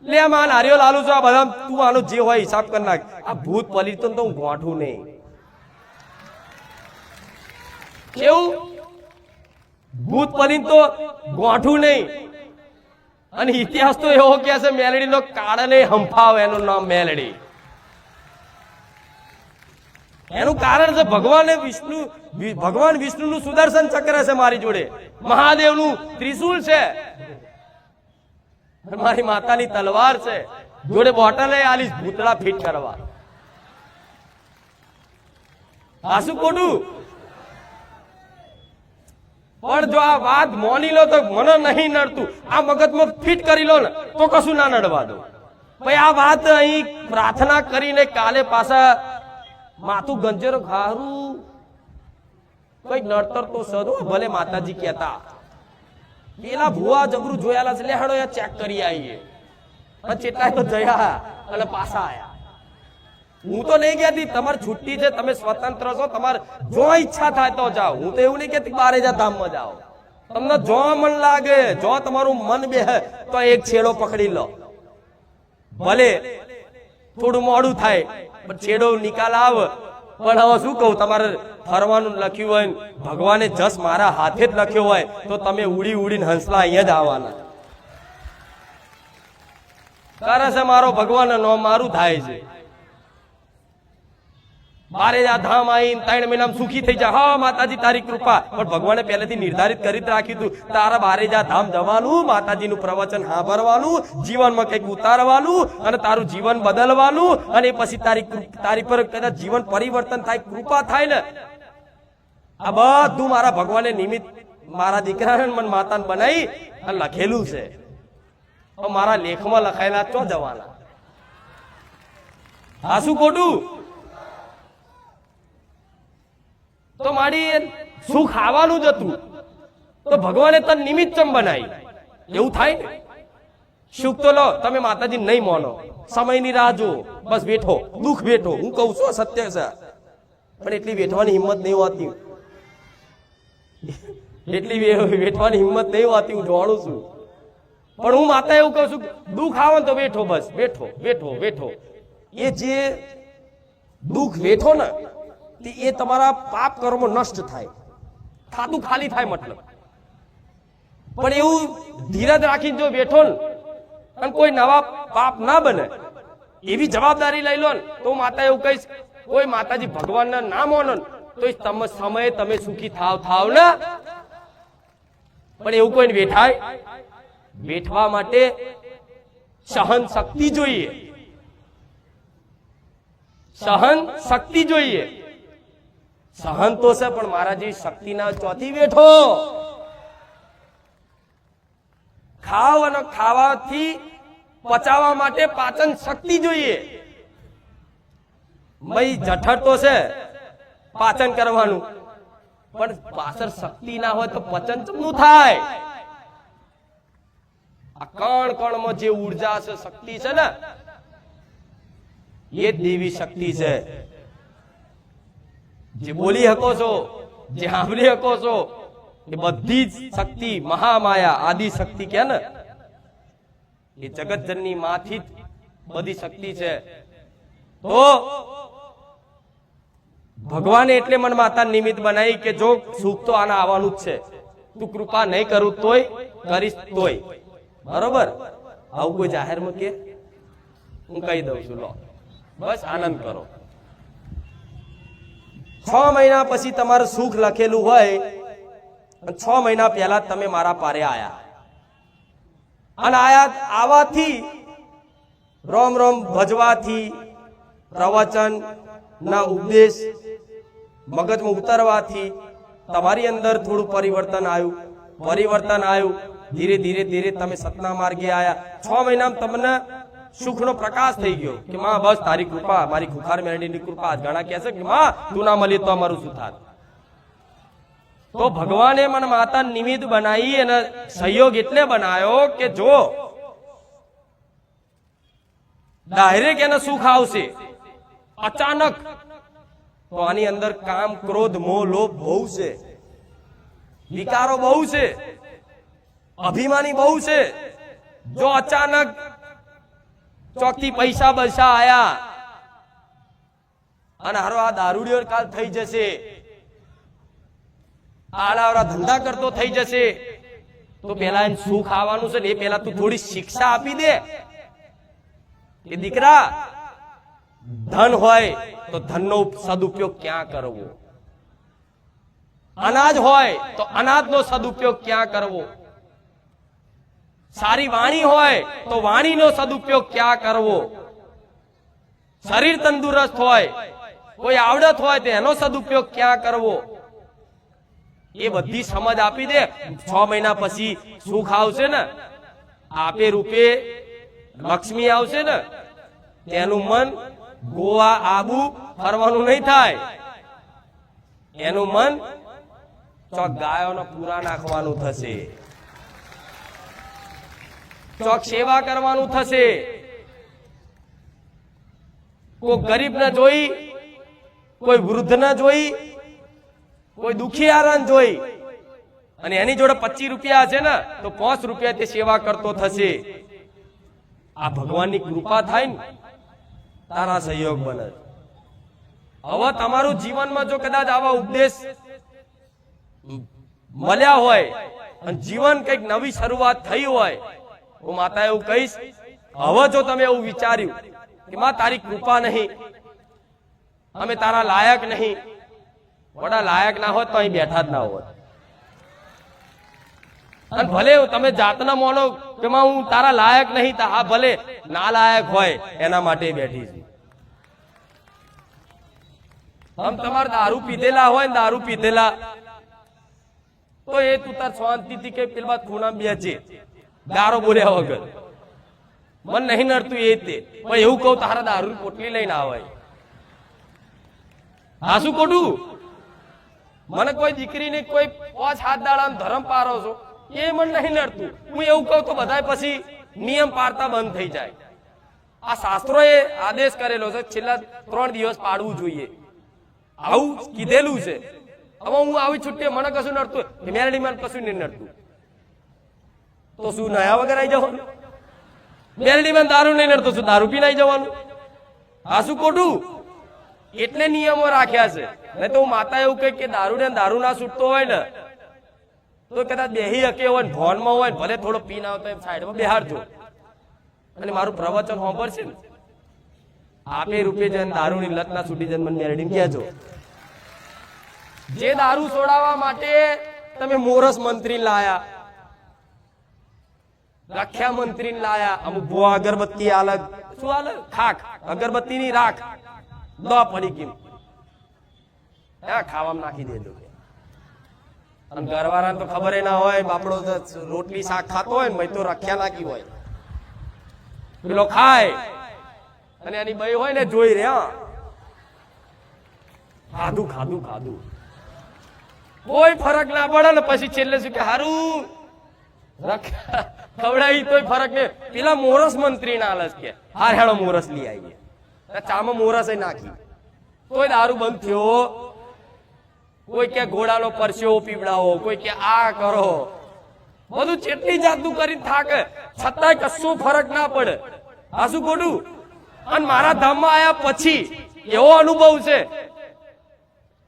લે માં નારિયેળ લાલું છું, આ બધા તું આનો જે હોય હિસાબ કરી નાખ. આ ભૂત પલિત તો હું ગોઠું નહીં. કેવું? ભૂત પલિત તો ગોઠું નહીં. અને ઇતિહાસ તો એવો કે છે મેલડી નો કારણે હંફાવ, એનું નામ મેલડી. એનું કારણ છે ભગવાન વિષ્ણુ નું સુદર્શન ચક્ર છે મારી જોડે, મહાદેવ નું ત્રિશુલ છે, મારી માતાની તલવાર છે, જોડે બોટલ આલીશ ભૂતળા ફિટ કરવા. આ શું ખોટું? પણ જો આ વાત મોની લો તો મને નહીં નડતું, આ મગજમાં ફિટ કરી લો ને તો કશું ના નડવા દો. ભાઈ આ વાત અહીં પ્રાર્થના કરીને કાલે પાછા માથું ગંજેરો ખારું કઈક નડતર તો સદો. ભલે માતાજી કહેતા પેલા ભુવા જબરું જોયેલા છે, લે હેડો ચેક કરી આવીએ. ચેટલા તો જયા અને પાછા આયા. હું તો નહીં કહેતી તમારી છુટ્ટી છે, તમે સ્વતંત્ર છો, તમારે જો ઈચ્છા થાય તો જાઓ. હું તો એવું નહીં કહેતી બારેજા ધામમાં જાઓ. તમને જો મન લાગે, જો તમારું મન બેહે તો એક છેડો પકડી લો. ભલે થોડું મોડું થાય પણ છેડો નિકાલ આવે. પણ હવે શું કહું, તમારે ફરવાનું લખ્યું હોય, ભગવાને જસ મારા હાથે જ લખ્યો હોય તો તમે ઉડી ઉડીને હંસલા અહીંયા જ આવવાના. કરે છે મારો ભગવાન નો મારું થાય છે. બારેજા ધામ આવીને 3 મહિનામાં સુખી થઈ જાય. હા માતાજી તારી કૃપા. પણ ભગવાને પહેલેથી નિર્ધારિત કરી જ રાખ્યું હતું, તારા બારેજા ધામ જવાનું, માતાજીનું પ્રવચન સાંભળવાનું, જીવનમાં કંઈક ઉતારવાનું અને તારું જીવન બદલવાનું. અને પછી તારી પર કદાચ જીવન પરિવર્તન થાય, કૃપા થાય ને, આ બધું મારા ભગવાને નિમિત્ત મારા દીકરાને મને માતાને બનાવી અને લખેલું છે. તો મારા લેખમાં લખાયેલા ચો જવાના? આ શું ખોટું? તો મારી સુખ આવવાનું જ હતું, તો ભગવાને તને નિમિત્ત ચમ બનાવી. એવું થાય ને? સુખ તો લો, તમે માતાજી નહીં માનો, સમયની રાહ જુઓ, બસ બેઠો, દુઃખ બેઠો. હું કહું છું સત્ય છે, પણ એટલી બેઠવાની હિંમત નહીં હોતી. એટલી બેઠવાની હિંમત નહીં હોતી, હું જાણું છું. પણ હું માતા એવું કહું છું, દુઃખ આવે તો બેઠો, બસ બેઠો બેઠો બેઠો. એ જે દુઃખ બેઠો ને એ તમારા પાપ કર્મો નષ્ટ થાય, ખાતું ખાલી થાય મતલબ. પણ એવું ધીરજ રાખીને જો બેઠો ને અને કોઈ નવા પાપ ના બને એવી જવાબદારી લઈ લો ને, તો માતા એવું કહીશ, કોઈ માતાજી ભગવાનના ના માનો તો સમયે તમે સુખી થાવ ને. પણ એવું કોઈને બેઠાય? બેઠવા માટે સહન શક્તિ જોઈએ, સહન શક્તિ જોઈએ. સહન તો છે પણ મારા જેવી શક્તિ ના ચોથી બેઠો. ખાવ અને ખાવાથી પચાવવા માટે પાચન શક્તિ જોઈએ. ભાઈ જઠર તો છે પાચન કરવાનું, પણ પાછળ શક્તિ ના હોય તો પચન ચમનું થાય. આ કણ કણમાં જે ઉર્જા છે, શક્તિ છે ને, એ દેવી શક્તિ છે. જે બોલી શકો છો, જે સાંભળી શકો છો, એ બધી જ શક્તિ મહામાયા આદિ શક્તિ કે ને, એ જગતજનની માંથી જ બધી શક્તિ છે. તો ભગવાને એટલે મન માતા નિમિત્ત બનાવી કે જો સુખ તો આના આવવાનું જ છે, તું કૃપા નહીં કરું તોય, કરીશ તોય. બરોબર? આવું કોઈ જાહેરમાં કે હું કહી દઉં છું, લો બસ આનંદ કરો. 6 મહિના પછી તમારું સુખ લખેલું હોય, 6 મહિના પહેલા તમે મારા પારે આયા, અને આવાથી રોમ રોમ ભજવાથી, પ્રવચન ના ઉપદેશ મગજમાં ઉતરવાથી તમારી અંદર થોડું પરિવર્તન આવ્યું. ધીરે ધીરે ધીરે તમે સતના માર્ગે આયા. 6 મહિનામાં તમને સુખનો પ્રકાશ થઈ ગયો કે માં બસ તારી કૃપા, મારી ખુખાર મેરડીની કૃપા. ઘણા કહે છે કે માં તું ના મળી તો અમારું શું થાત? તો ભગવાને મને માતા નિમિત્ત બનાવી અને સહયોગ એટલે બનાવ્યો કે જો ડાયરેક્ટ એને સુખ આવશે અચાનક, તો આની અંદર કામ, ક્રોધ, મોહ, લોભ બહુ છે, વિકારો બહુ છે, અભિમાની બહુ છે. જો અચાનક ચોકથી પૈસા બૈસા આયા અને હારો આ દારૂડિયો કાલ થઈ જશે, આડાવડા ધંધા કરતો થઈ જશે, તો પેલા એને સુખ આવવાનું છે ને, એ પેલા તું થોડી શિક્ષા આપી દે કે દીકરા, ધન હોય તો ધનનો સદુપયોગ ક્યાં કરવો, અનાજ હોય તો અનાજનો સદુપયોગ ક્યાં કરવો, સારી વાણી હોય તો વાણીનો સદુપયોગ ક્યાં કરવો, શરીર તંદુરસ્ત હોય, કોઈ આવડત હોય તો એનો સદુપયોગ ક્યાં કરવો, એ બધી સમજ આપી દે. 6 મહિના પછી સુખ આવશે ને, આપે રૂપે લક્ષ્મી આવશે ને, તેનું મન ગોવા આબુ ફરવાનું નહીં થાય, એનું મન ચોક ગાયોનો પૂરા નાખવાનું થશે, ચોક સેવા કરવાનું થશે, કોઈ ગરીબ ને જોઈ, કોઈ વૃદ્ધ ને જોઈ, કોઈ દુખિયારા જોઈ અને એની જોડે 25 રૂપિયા છે ને તો 5 રૂપિયા તે સેવા કરતો થશે. આ ભગવાનની કૃપા થાય ને તારા સહયોગ બને. હવે તમારું જીવનમાં જો કદાચ આવા ઉપદેશ મળ્યા હોય અને જીવન કઈક નવી શરૂઆત થઈ હોય, હું માતા એવું કહીશ, હવે જો તમે એવું વિચાર્યું કે માં તારી કૃપા નહીં, અમે તારા લાયક નહીં, વડા લાયક ના હોત તો અહીં બેઠા જ ના હોત. અને ભલે તમે જાતના માનો કે માં હું તારા લાયક નહીં, હા ભલે ના લાયક હોય એના માટે બેઠી છે. આમ તમારે દારૂ પીધેલા હોય ને દારૂ પીધેલા તો એ તું તાર શાંતિથી કે પેલા ખૂણા બેચે ગારો બોલ્યા વગર, મને નહીં નડતું એ તે, પણ એવું કહું તારા દારૂ પોટલી લઈને આવે. હા શું ખોટું? મને કોઈ દીકરીને કોઈ 5 હાથ દાડા ધર્મ પારો છો એ મને નહીં નડતું. હું એવું કહું તો બધા પછી નિયમ પાડતા બંધ થઈ જાય. આ શાસ્ત્રોએ આદેશ કરેલો છે છેલ્લા 3 દિવસ પાડવું જોઈએ, આવું કીધેલું છે. હવે હું આવી છુટ્ટી મને કશું નડતું, મેરડી મને કશું નહીં નડતું, તો શું નયા વગર આવી જવાનું? મેરડી માં દારૂ નહીં નડતો, શું દારૂ પીને આવી જવાનું? આ શું ખોટું? એટલે નિયમો રાખ્યા છે. નહીં તો હું માતા એવું કહે કે દારૂ ને દારૂ ના છૂટતો હોય ને તો કદાચ બેહી હકે હોય ને ભોનમાં હોય ને ભલે થોડો પીને આવતો એમ સાઈડમાં બેહાડજો અને મારું પ્રવચન સાંભળશે ને આપે રૂપે જન દારૂની લત ના છૂટી જન મને મેરડીને કહેજો. જે દારૂ છોડાવવા માટે તમે મોરસ મંત્રી લાયા, રખ્યા મંત્રી લાયા, અમુક ભૂવા અગરબત્તી અલગ શું અલગ ખાખ અગરબત્તી ની રાખ દો પડી કેમ ખાવામાં નાખી દેજો. અને ઘરવાળાને તો ખબર ના હોય, બાપડો રોટલી શાક ખાતો હોય ને તો રખ્યા નાખી હોય, પેલો ખાય અને એની બઈ હોય ને જોઈ રહ્યા ખાધું ખાધું ખાધું, કોઈ ફરક ના પડે ને પછી છેલ્લે શું કે હારું ખવડાવી તોય ફરક નહીં. પેલા મોરસ મંત્રી ના આલસ કે હાર હેડો મોરસ લઈ આવીએ, ચામાં મોરસ નાખી તોય દારૂ બંધ થયો. કોઈ કે ઘોડાનો પરસેવો પીવડાવો, કોઈ કે આ કરો, બધું જેટલી જાતનું કરી થાકે છતાંય કશું ફરક ના પડે. આ શું ખોટું? અને મારા ધામમાં આયા પછી એવો અનુભવ છે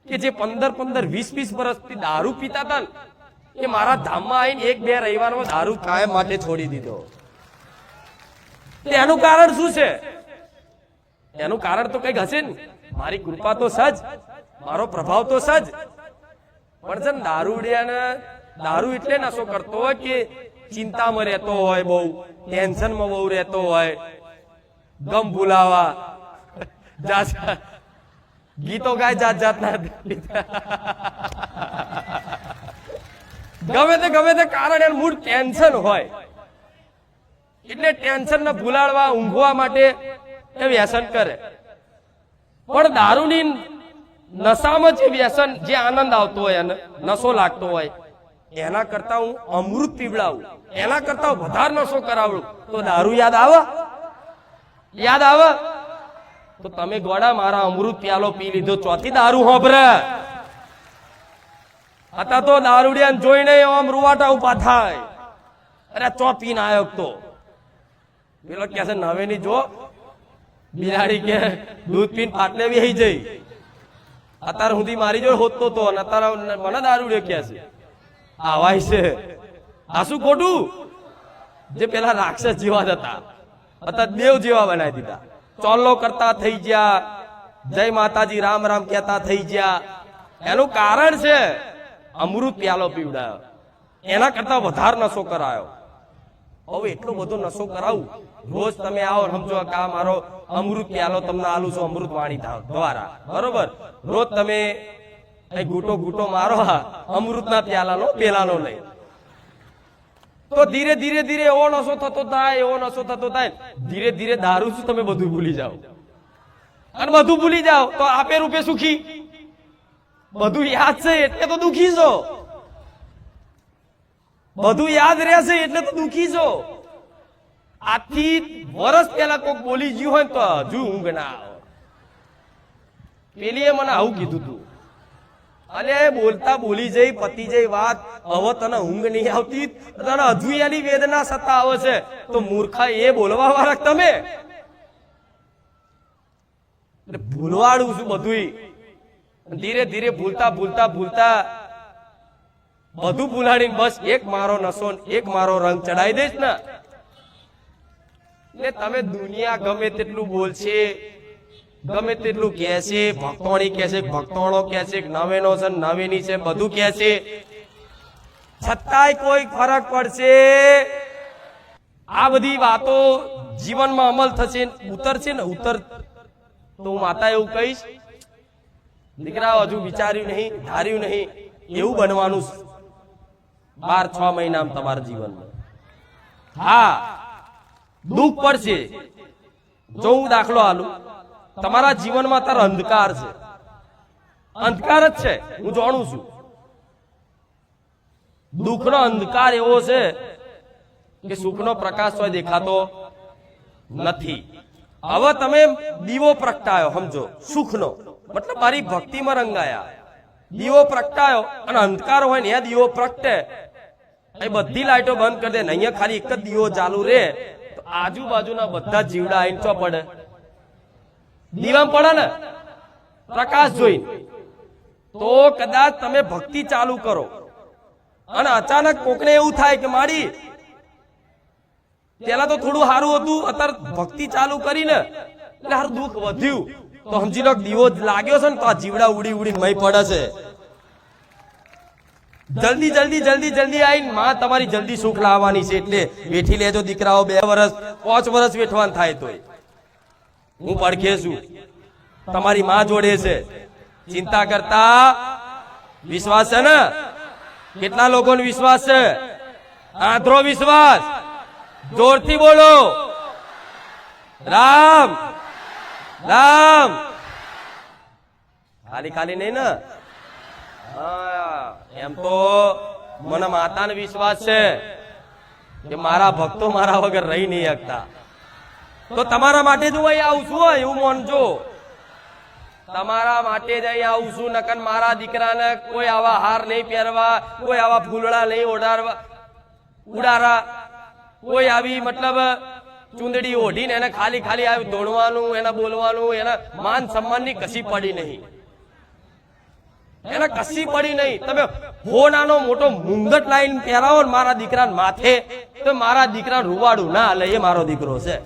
કે જે 15-15 20-20 વર્ષથી દારૂ પીતા હતા ને એ મારા ધામમાં આવીને 1-2 રવિવારમાં દારૂ કાયમ માટે છોડી દીધો. એનું કારણ શું છે? એનું કારણ તો કઈક હશે ને. મારી કૃપા તો સજ, મારો પ્રભાવ તો સજ, પણ છે ને દારૂડિયાને દારૂ એટલે નશો કરતો હોય કે ચિંતામાં રહેતો હોય, બહુ ટેન્શનમાં બહુ રહેતો હોય, ગમ ભૂલાવા ગીતો ગાય જાત જાતના ગમે તે કારણ એનું મૂળ ટેન્શન હોય એટલે ટેન્શન ને ભૂલાડવા ઊંઘવા માટે એ વ્યસન કરે. પણ દારૂની નશામાં જે વ્યસન, જે આનંદ આવતો હોય અને નશો લાગતો હોય એના કરતા હું અમૃત પીવડાવું, એના કરતા વધારે નશો કરાવડું તો દારૂ યાદ આવે? યાદ આવે તો તમે ગોડા મારા અમૃત પ્યાલો પી લીધો, ચોથી દારૂ હોભરે. હતા તો દારૂડિયાને જોઈને આમ રૂવાટા ઉભા થાય, અરે ચો પીને આવ્યો તો પેલો કે છે નવેની જો બિલાડી કે દૂધ પીને પાટલે બેહી જઈ. અત્યારે સુધી મારી જોડે હોતો તો અને અત્યારે મને દારૂડિયો કે છે આવાય છે. આ શું ખોટું? જે પેલા રાક્ષસ જેવા જ હતા અત્યારે દેવ જેવા બનાવી દીધા, ચોલ્લો કરતા થઈ ગયા, જય માતાજી રામ રામ કહેતા થઈ ગયા. એનું કારણ છે અમૃત પ્યાલો પીવડાયો, એના કરતા વધારે નશો કરાયો. હવે એટલો બધો નશો કરાવું, રોજ તમે આવો સમજો કે આ મારો અમૃત પ્યાલો તમને આલું છું અમૃત વાણી દ્વારા, બરોબર? રોજ તમે ઘૂંટો ઘૂંટો મારો અમૃતના પ્યાલાનો પેલાનો નહીં તો ધીરે ધીરે ધીરે એવો નશો થતો થાય, એવો નશો થતો થાય, ધીરે ધીરે દારૂ શું તમે બધું ભૂલી જાઓ. અને બધું ભૂલી જાઓ તો આપે રૂપે સુખી, બધું યાદ છે એટલે તો દુખી છો, બધું યાદ રહેશે એટલે તો દુખી છો. આજથી વર્ષ પહેલા કોઈક બોલી ગયું હોય તો હજુ ઊંઘ ના આવે, પેલીએ મને આવું કીધું તું. અલે બોલતા બોલી જઈ પતી જઈ વાત. હવે તને ઊંઘ નહીં આવતી, તને હજુ એની વેદના સતાવે છે, તો મૂર્ખા એ બોલવા વાળા તમે. એટલે ભૂલવાડું છું બધું. ધીરે ધીરે ભૂલતા ભૂલતા ભૂલતા બધું ભૂલાડીને બસ એક મારો નશો એક મારો રંગ ચડાવી દઈશ ને એટલે તમે દુનિયા ગમે તેટલું બોલશે, ગમે તેટલું કહેશે, ભક્તોણી કહેશે, ભક્તોણો કહેશે, નવેનો છે નવેની છે બધું કહેશે, છતાંય કોઈ ફરક પડશે? આ બધી વાતો જીવનમાં અમલ થશે, ઉતરશે ને ઉતર તો હું માતા એવું કહીશ, દીકરાઓ હજુ વિચાર્યું નહીં, ધાર્યું નહીં, એવું બનવાનું 12-6 મહિનામાં તમારા જીવનમાં. હા દુઃખ પડશે. જો હું દાખલો આલું, તમારા જીવનમાં તાર અંધકાર છે, અંધકાર જ છે, હું જાણું છું. દુઃખનો અંધકાર એવો છે કે સુખનો પ્રકાશ હોય દેખાતો નથી. હવે તમે દીવો પ્રગટાયો, સમજો સુખનો મતલબ મારી ભક્તિમાં રંગાયા, દીવો પ્રગટાયો અને અંધકાર હોય ને એ દીવો પ્રગટે, એ બધી લાઈટો બંધ કરી દે ને અહીંયા ખાલી એક જ દીવો ચાલુ રે, તો આજુબાજુના બધા જીવડા આઈને ચો પડે? દીવામાં પડે ને પ્રકાશ જોઈને. તો કદાચ તમે ભક્તિ ચાલુ કરો અને અચાનક કોકને એવું થાય કે મારી પેલા તો થોડું સારું હતું, અત્યારે ભક્તિ ચાલુ કરીને એટલે હારું દુઃખ વધ્યું, તો સમજી લો દીવો લાગ્યો છે ને તો આ જીવડા ઉડી ઉડીને મય પડે છે. જલ્દી જલ્દી જલ્દી જલ્દી આવીને માં તમારી જલ્દી સુખ લાવવાની છે, એટલે વેઠી લેજો દીકરાઓ. 2 વર્ષ 5 વર્ષ વેઠવાન થાય તોય હું પડખે છું, તમારી માં જોડે છે. ચિંતા કરતા વિશ્વાસ છે ને? કેટલા લોકોનો વિશ્વાસ છે? આંધળો વિશ્વાસ. જોરથી બોલો રામ રામ. ખાલી ખાલી નહીં ને? એમ તો મને માતાનો વિશ્વાસ છે કે મારા ભક્તો મારા વગર રહી નહીં શકતા. તો તમારા માટે જ હું અહીં આવું છું, એવું માનજો. તમારા માટે જ અહીં આવું છું. નકર મારા દીકરાને કોઈ આવા હાર નહીં પહેરવા, કોઈ આવા ફૂલડા નહીં ઉડારા, કોઈ આવી મતલબ ચૂંદડી ઓઢીને એને ખાલી ખાલી આવી દોડવાનું, એને બોલવાનું, એના માન સન્માનની કશી પડી નહીં, એને કશી પડી નહીં. તમે હોનાનો મોટો મુંગટ લાઈન પહેરાવો ને મારા દીકરાને માથે, તો મારા દીકરા રૂવાડું ના લે, એ મારો દીકરો છે.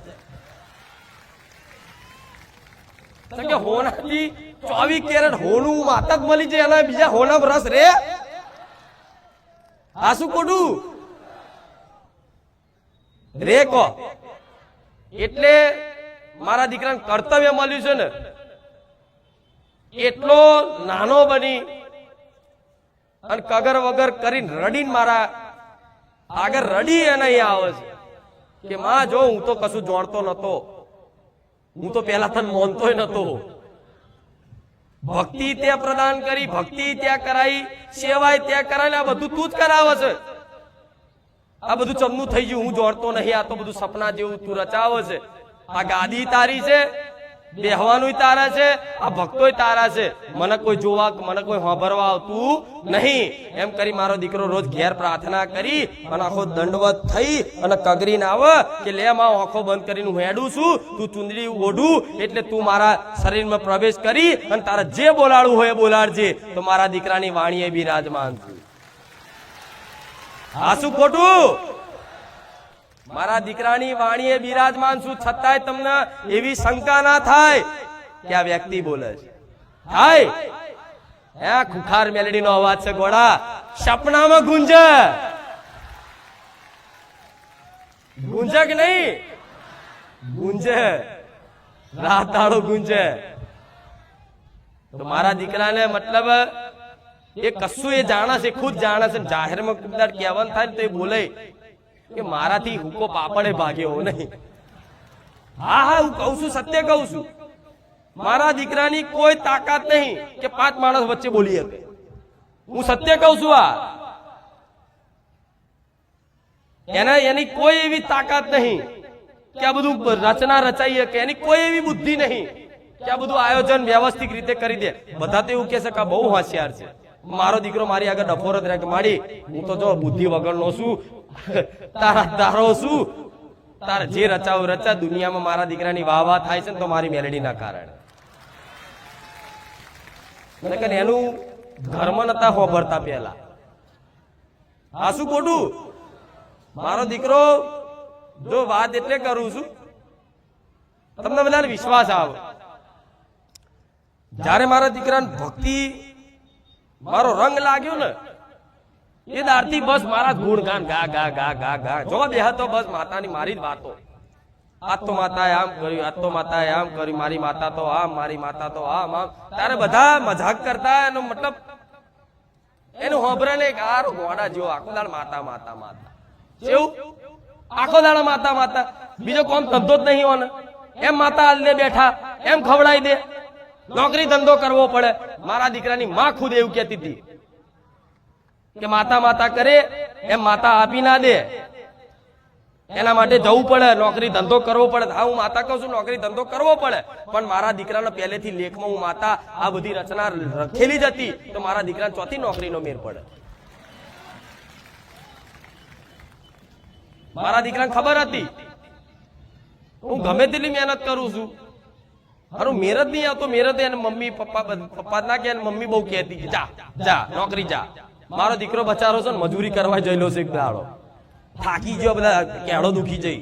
કે હોનાથી 24 કેરેટ હોનું માતક મળી જાય, એના બીજા હોના રસ રે? આ શું ખોટું રે કો? એટલે મારા દીકરાને કર્તવ્ય મળ્યું છે ને, એટલો નાનો બની અને કગર વગર કરીને રડીને મારા આગળ રડી અને અહીંયા આવે છે કે માં જો હું તો કશું જાણતો નતો, હું તો પેલા તને માનતોય નતો. ભક્તિ ત્યાં પ્રદાન કરી, ભક્તિ ત્યાં કરાઈ, સેવાય ત્યાં કરાય, આ બધું તું જ કરાવે છે. આ બધું ચમનું થઈ ગયું, હું જાણતો નહીં. આ તો બધું સપના જેવું તું રચાવે છે. આ ગાદી તારી છે, બેહવાનું તારા છે, આ ભક્તો તારા છે. મને કોઈ જોવા, મને કોઈ સાંભળવા આવતું નહીં. એમ કરી મારો દીકરો રોજ ઘેર પ્રાર્થના કરી અને આખો દંડવત થઈ અને કગરીને આવે કે લે માં આંખો બંધ કરીને હું હેડું છું, તું ચુંદડી ઓઢું એટલે તું મારા શરીરમાં પ્રવેશ કરી અને તારા જે બોલાડવું હોય એ બોલાડજે. તો મારા દીકરાની વાણીએ બિરાજમાન છું. આ શું ખોટું? મારા દીકરાની વાણીએ બિરાજમાન છું, છતાંય તમને એવી શંકા ના થાય કે આ વ્યક્તિ બોલે છે. થાય હે? ખુખાર મેલેડીનો અવાજ છે ગોળા, સપનામાં ગુંજે. ગુંજે કે નહીં? ગુંજે, રાત દાડો ગુંજે. તો મારા દીકરાને મતલબ એ કશું એ જાણે છે, ખુદ જાણે છે. જાહેરમાં કહેવાનું થાય ને તો એ બોલે કે મારાથી હુકો પાપડે ભાગ્યો નહીં. હા હા, હું કહું છું, સત્ય કહું છું. મારા દીકરાની કોઈ તાકાત નહીં કે 5 માણસ વચ્ચે બોલી શકે. હું સત્ય કહું છું. એની કોઈ એવી તાકાત નહીં કે આ બધું રચના રચાઈ શકે. એની કોઈ એવી બુદ્ધિ નહીં કે આ બધું આયોજન વ્યવસ્થિત રીતે કરી દે. બધા તો એવું કહે છે કે આ બહુ હોશિયાર છે. મારો દીકરો મારી આગળ ડફોર જ રહે કે માડી હું તો જો બુદ્ધિ વગરનો છું, તારા તારો છું, તારે જે રચાવું રચા. દુનિયામાં મારા દીકરાની વાહ વાહ થાય છે ને તો મારી મેલડીના કારણે. મને કે એનું ઘરમાં નતા હોભરતા પહેલા. આ શું ખોટું? મારો દીકરો જો વાત એટલે કરું છું તમને બધાને વિશ્વાસ આવે. જ્યારે મારા દીકરાને ભક્તિ મારો રંગ લાગ્યો ને એ દારથી બસ મારા ગુણગાન ગા ગા ગા ગા ગા જો બેહતો બસ માતાની મારી જ વાતો. આજ તો માતાએ આમ કર્યું, આજ તો માતાએ આમ કર્યું, મારી માતા તો આમ, મારી માતા તો આમ આમ. ત્યારે બધા મજાક કરતા એનો મતલબ એનું હોભરે ને ગારો ગોડા જેવો આખો દાડ માતા માતા માતા. કેવું આખો દાડ માતા માતા, બીજો કોમ ધંધો જ નહીં હોને. એમ માતા હાલ દે બેઠા, એમ ખવડાવી દે, નોકરી ધંધો કરવો પડે. મારા દીકરાની માં ખુદ એવું કહેતી હતી કે માતા માતા કરે એમ માતા આપી ના દે, એના માટે જવું પડે, નોકરી ધંધો કરવો પડે. હા હું માતા કહું છું નોકરી ધંધો કરવો પડે, પણ મારા દીકરાને પહેલેથી લેખમાં હું માતા આ બધી રચના લખેલી જ હતી તો મારા દીકરાને ચોથી નોકરીનો મેર પડે. મારા દીકરાને ખબર હતી હું ગમે તેટલી મહેનત કરું છું, મારું મેર જ નહીં આવતો. મેર એને મમ્મી પપ્પા ના કે મમ્મી બહુ કહેતી કે જા જા નોકરી જા. મારો દીકરો બચારો છે ને મજૂરી કરવા જયેલો છે એક દાડો, થાકી ગયો, બધા કેળો દુખી જઈ.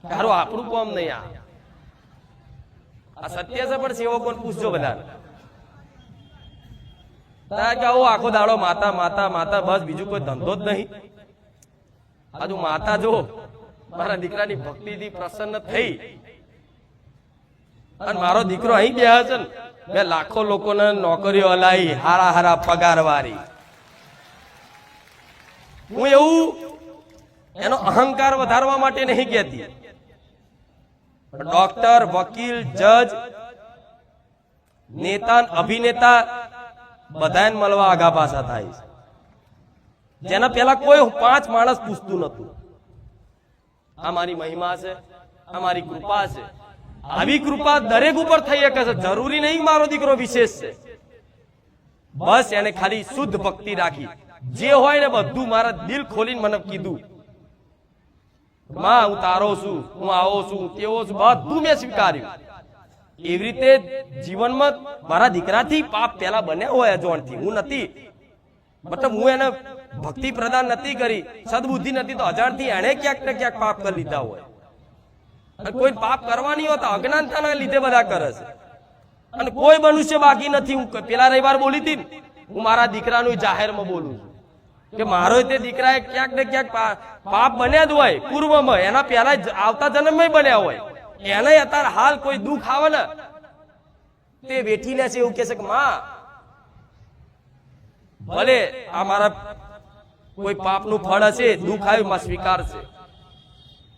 તારું આપણું કોમ નહીં. આ સત્ય છે પણ સેવકોને પૂછજો બધાને. આખો દાડો માતા માતા માતા બસ બીજું કોઈ ધંધો જ નહીં. આજુ માતા જો મારા દીકરાની ભક્તિથી પ્રસન્ન થઈ અને મારો દીકરો અહીં બેહે છે ને બે લાખો લોકોને નોકરીઓ હલાવી, હારા હારા પગાર વાળી. હું એવું એનો અહંકાર વધારવા માટે નહીં કહેતી. ડોક્ટર, વકીલ, જજ, નેતા, અભિનેતા બધાને મળવા આગા પાછા થાય છે. જેના પેલા કોઈ 5 માણસ પૂછતું નતું. આ મારી મહિમા છે, આ મારી કૃપા છે. આવી કૃપા દરેક ઉપર થઈ શકે છે. જરૂરી નહીં મારો દીકરો વિશેષ છે. બસ એને ખાલી શુદ્ધ ભક્તિ રાખી. જે હોય ને બધું મારા દિલ ખોલીને મને કીધું, માં હું તારો છું, હું આવો છું, તેવો છું, બધું મેં સ્વીકાર્યું. એવી રીતે જીવનમાં મારા દીકરાથી પાપ પેલા બન્યા હોય અજોણથી. હું નથી મતલબ હું એને ભક્તિ પ્રદાન નથી કરી, સદબુદ્ધિ નથી, તો અજાણથી એને ક્યાંક ને ક્યાંક પાપ કરી લીધા હોય. કોઈ પાપ કરવાની હોતા અજ્ઞાનતાના લીધે બધા કરે છે. અને કોઈ મનુષ્ય બાકી નથી. હું પેલા રવિવાર બોલી હતી હું મારા દીકરાનું જાહેરમાં બોલું છું કે મારો તે દીકરાએ ક્યાંક ને ક્યાંક પાપ બન્યા જ હોય પૂર્વમાં, એના પહેલા આવતા જન્મમાં બન્યા હોય. એને અત્યારે હાલ કોઈ દુઃખ આવે ને તે વેઠી લે છે. એવું કે છે કે માં ભલે આ મારા કોઈ પાપનું ફળ હશે, દુઃખ આવ્યું માં સ્વીકાર છે,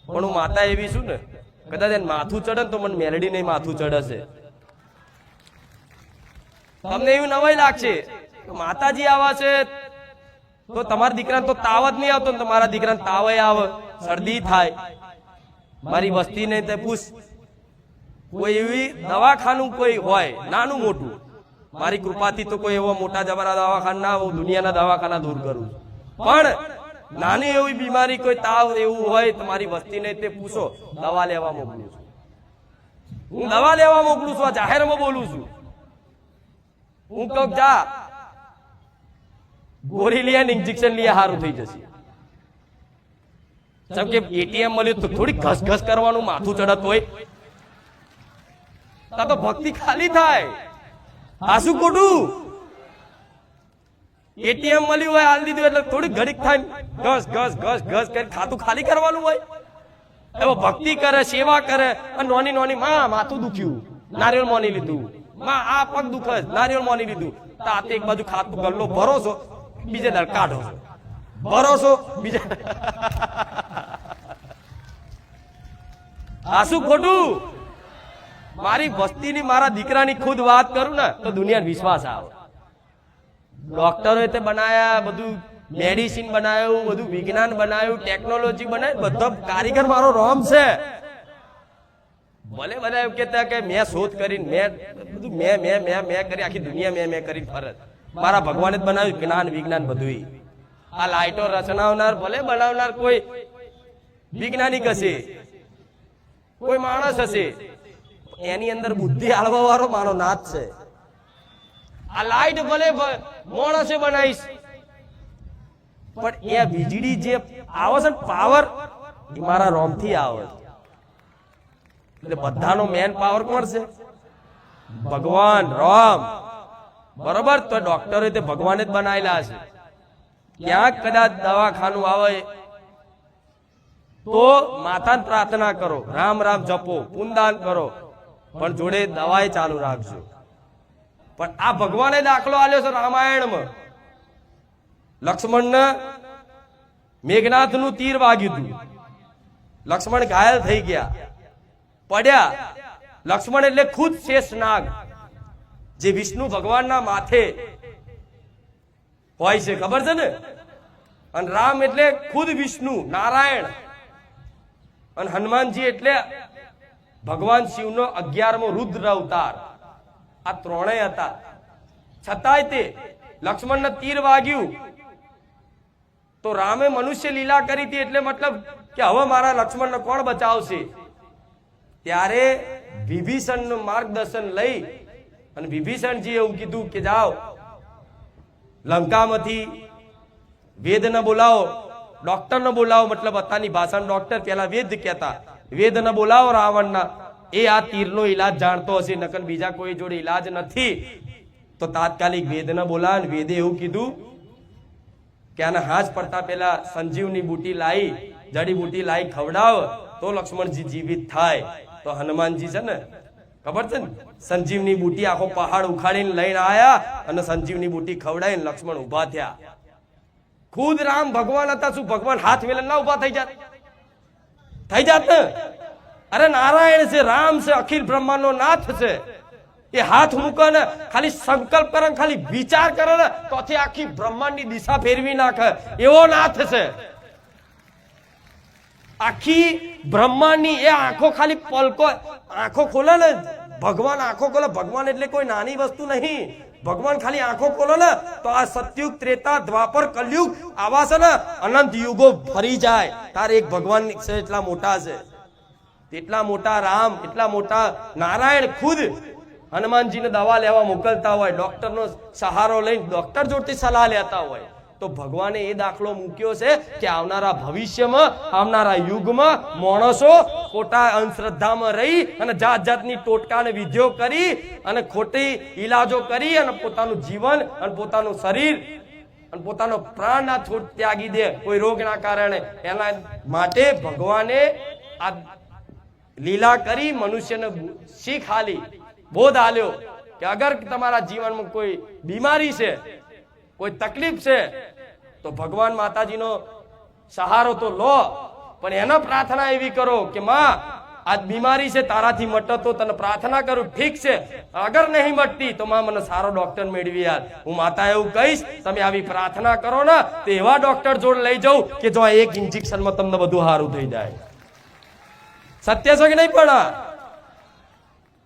પણ હું માતા એવી છું ને કદાચ એને માથું ચડે ને તો મને મેલડી નહીં માથું ચડશે. તમને એવું નવાઈ લાગશે માતાજી આવા છે તો તમારા દીકરાને તો તાવ જ નહીં આવતો ને તમારા દીકરાને તાવ આવે, શરદી થાય. મારી વસ્તી ને તે પૂછ, કોઈ એવી દવાખાનું કોઈ હોય નાનું મોટું, મારી કૃપાથી તો કોઈ એવો મોટા જબરા દવાખાના ના હોય, દુનિયાના દવાખાના દૂર કરું. પણ નાની એવી બીમારી કોઈ તાવ એવું હોય તમારી વસ્તીને તે પૂછો, દવા લેવા મોકલું છું. હું દવા લેવા મોકલું છું. આ જાહેરમાં બોલું છું. હું કહું જા ગોળી લે ને ઇન્જેક્શન લે, સારું થઈ જશે. જેમ કે એટીએમ મળ્યું તો થોડી ઘસઘસ કરવાનું માથું ચડત હોય, તો ભક્તિ ખાલી થાય. આ શું ખોટું? એટીએમ મળ્યું હોય હાલ દીધું એટલે થોડી ઘડીક થાય, ઘસ ઘસ ઘસ ઘસ કરી ખાતું ખાલી કરવાનું હોય. એવો ભક્તિ કરે, સેવા કરે, અને નોની નોની માં માથું દુખ્યું, નારિયેળ મોની લીધું, માં આ પગ દુખે, નારિયેળ મોની લીધું. તાતે એક બાજુ ખાતું ગલ્લો ભરો છો, બીજે દર કાઢો છો, ભરો છો બીજે. આ શું ખોટું? મારી વસ્તીની મારા દીકરાની ખુદ વાત કરું ને તો દુનિયાને વિશ્વાસ આવે. ડોક્ટરોએ તે બનાયા, બધું મેડિસિન બનાવ્યું, બધું વિજ્ઞાન બનાવ્યું, ટેકનોલોજી બનાવી, બધો કારીગર મારો રોમ છે. ભલે બધા એમ કહેતા કે મેં શોધ કરીને મેં બધું મેં કરી આખી દુનિયા મેં કરી ફરજ મારા ભગવાને જ બનાવ્યું જ્ઞાન વિજ્ઞાન બધું આ લાઈટો રચનાવનાર ભલે બનાવનાર કોઈ વૈજ્ઞાનિક હશે કોઈ માણસ હશે એની અંદર બુદ્ધિ આળવા વાળો મારો નાથ છે આ લાઈટ ભલે માણસે બનાવીશ પણ એ વીજળી જે આવે છે પાવર એ મારા રોમ થી આવે એટલે બધાનો મેન પાવર કોણ છે ભગવાન રામ બરોબર તો ડોક્ટરે તે ભગવાને જ બનાવેલા છે ક્યાંક કદાચ દવાખાનું આવે તો માતાને પ્રાર્થના કરો રામ રામ જપો પુનદાન કરો પણ જોડે દવાએ ચાલુ રાખજો પણ આ ભગવાને દાખલો આલ્યો છે રામાયણમાં લક્ષ્મણને મેઘનાથનું તીર વાગ્યું હતું લક્ષ્મણ ઘાયલ થઈ ગયા પડ્યા લક્ષ્મણ એટલે ખુદ શેષનાગ જે વિષ્ણુ ભગવાનના માથે હોય છે ખબર છે ને અને રામ એટલે ખુદ વિષ્ણુ નારાયણ અને હનુમાનજી એટલે ભગવાન શિવનો 11મો રુદ્ર અવતાર આ ત્રણેય હતા છતાંય તે લક્ષ્મણને તીર વાગ્યું તો રામે મનુષ્ય લીલા કરી હતી એટલે મતલબ કે હવે મારા લક્ષ્મણને કોણ બચાવશે ત્યારે વિભીષણનું માર્ગદર્શન લઈ અને વિભીષણજી એવું કીધું કે જાઓ લંકામાંથી વેદને બોલાવો ડોક્ટરને બોલાવો મતલબ અત્યારની ભાષામાં ડોક્ટર પેલા વેદ કહેતા વેદને બોલાવો રાવણના એ આ તીરનો ઈલાજ જાણતો હશે નકર બીજા કોઈ જોડે ઈલાજ નથી તો તાત્કાલિક વેદને બોલાવે વેદે એવું કીધું કે આના હાથ પડતા પેલા સંજીવની બુટી લાવી જડીબુટી લાવી ખવડાવ તો લક્ષ્મણજી જીવિત થાય તો હનુમાનજી છે ને ખબર છે ને સંજીવની બુટી આખો પહાડ ઉખાડીને લઈને આયા અને સંજીવની બુટી ખવડાવીને લક્ષ્મણ ઉભા થયા ખુદ રામ ભગવાન હતા શું ભગવાન હાથ મેલે ના ઉભા થઈ જાત ને અરે નારાયણ છે રામ છે અખિલ બ્રહ્માંડનો નાથ છે એ હાથ મૂકે ને ખાલી સંકલ્પ કરે ખાલી વિચાર કરે ને તો આખી બ્રહ્માંડની દિશા ફેરવી નાખે એવો નાથ છે આખી બ્રહ્માંડની એ આંખો ખાલી પલકો આંખો ખોલે ને ભગવાન આંખો ખોલે ભગવાન એટલે કોઈ નાની વસ્તુ નહીં ભગવાન ખાલી આંખો ખોલે ને તો આ સતયુગ ત્રેતા દ્વાપર કલયુગ આવા છે ને અનંત યુગો ફરી જાય તારે એક ભગવાન છે એટલા મોટા છે એટલા મોટા રામ એટલા મોટા નારાયણ ખુદ હનુમાનજીને દવા લેવા મોકલતા હોય ડોક્ટરનો સહારો લઈને ડોક્ટર જોડથી સલાહ લેતા હોય તો ભગવાને એ દાખલો મૂક્યો છે કે આવનારા ભવિષ્યમાં આવનારા યુગમાં માણસો ખોટા અંધશ્રદ્ધામાં રહી અને જાત જાતની ટોટકા અને વિધિઓ કરી અને ખોટી ઈલાજો કરી અને પોતાનું જીવન અને પોતાનું શરીર અને પોતાનો પ્રાણ ના છોડ ત્યાગી દે કોઈ રોગના કારણે એના માટે ભગવાને આ લીલા કરી મનુષ્યને શીખ આલી બોધ આલ્યો કે અગર તમારા જીવનમાં કોઈ બીમારી છે કોઈ તકલીફ છે તો ભગવાન માતાજીનો સહારો તો લો પણ એના પ્રાર્થના એવી કરો કે માં આ બીમારી છે તારાથી મટે તો તને પ્રાર્થના કરું ઠીક છે અગર નહીં મટતી તો માં મને સારો ડોક્ટર મેળવી આલ હું માતા એવું કહીશ તમે આવી પ્રાર્થના કરો ને તો એવા ડોક્ટર જોડે લઈ જાઉં કે જો એક ઇન્જેક્શનમાં તમને બધું સારું થઈ જાય સત્ય છે કે નહીં પણ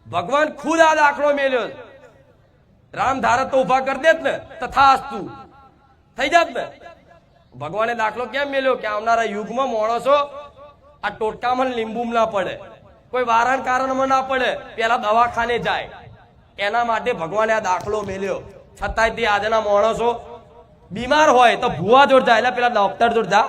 ભગવાન ખુદ આ દાખલો મેલ્યો રામ ધારત તો ઉભા કરી દેત ને તથાસ્તુ થઈ જાત ને ભગવાને દાખલો કેમ મેલ્યો કે આવનારા યુગમાં માણસો આ ટોટકામાં લીંબુ ના પડે કોઈ વારણ કારણમાં ના પડે પેલા દવાખાને જાય એના માટે ભગવાને આ દાખલો મેલ્યો છતાંય તે આજના માણસો બીમાર હોય તો ભુવા જોડ જાય એટલે પેલા ડોક્ટર જોડ જા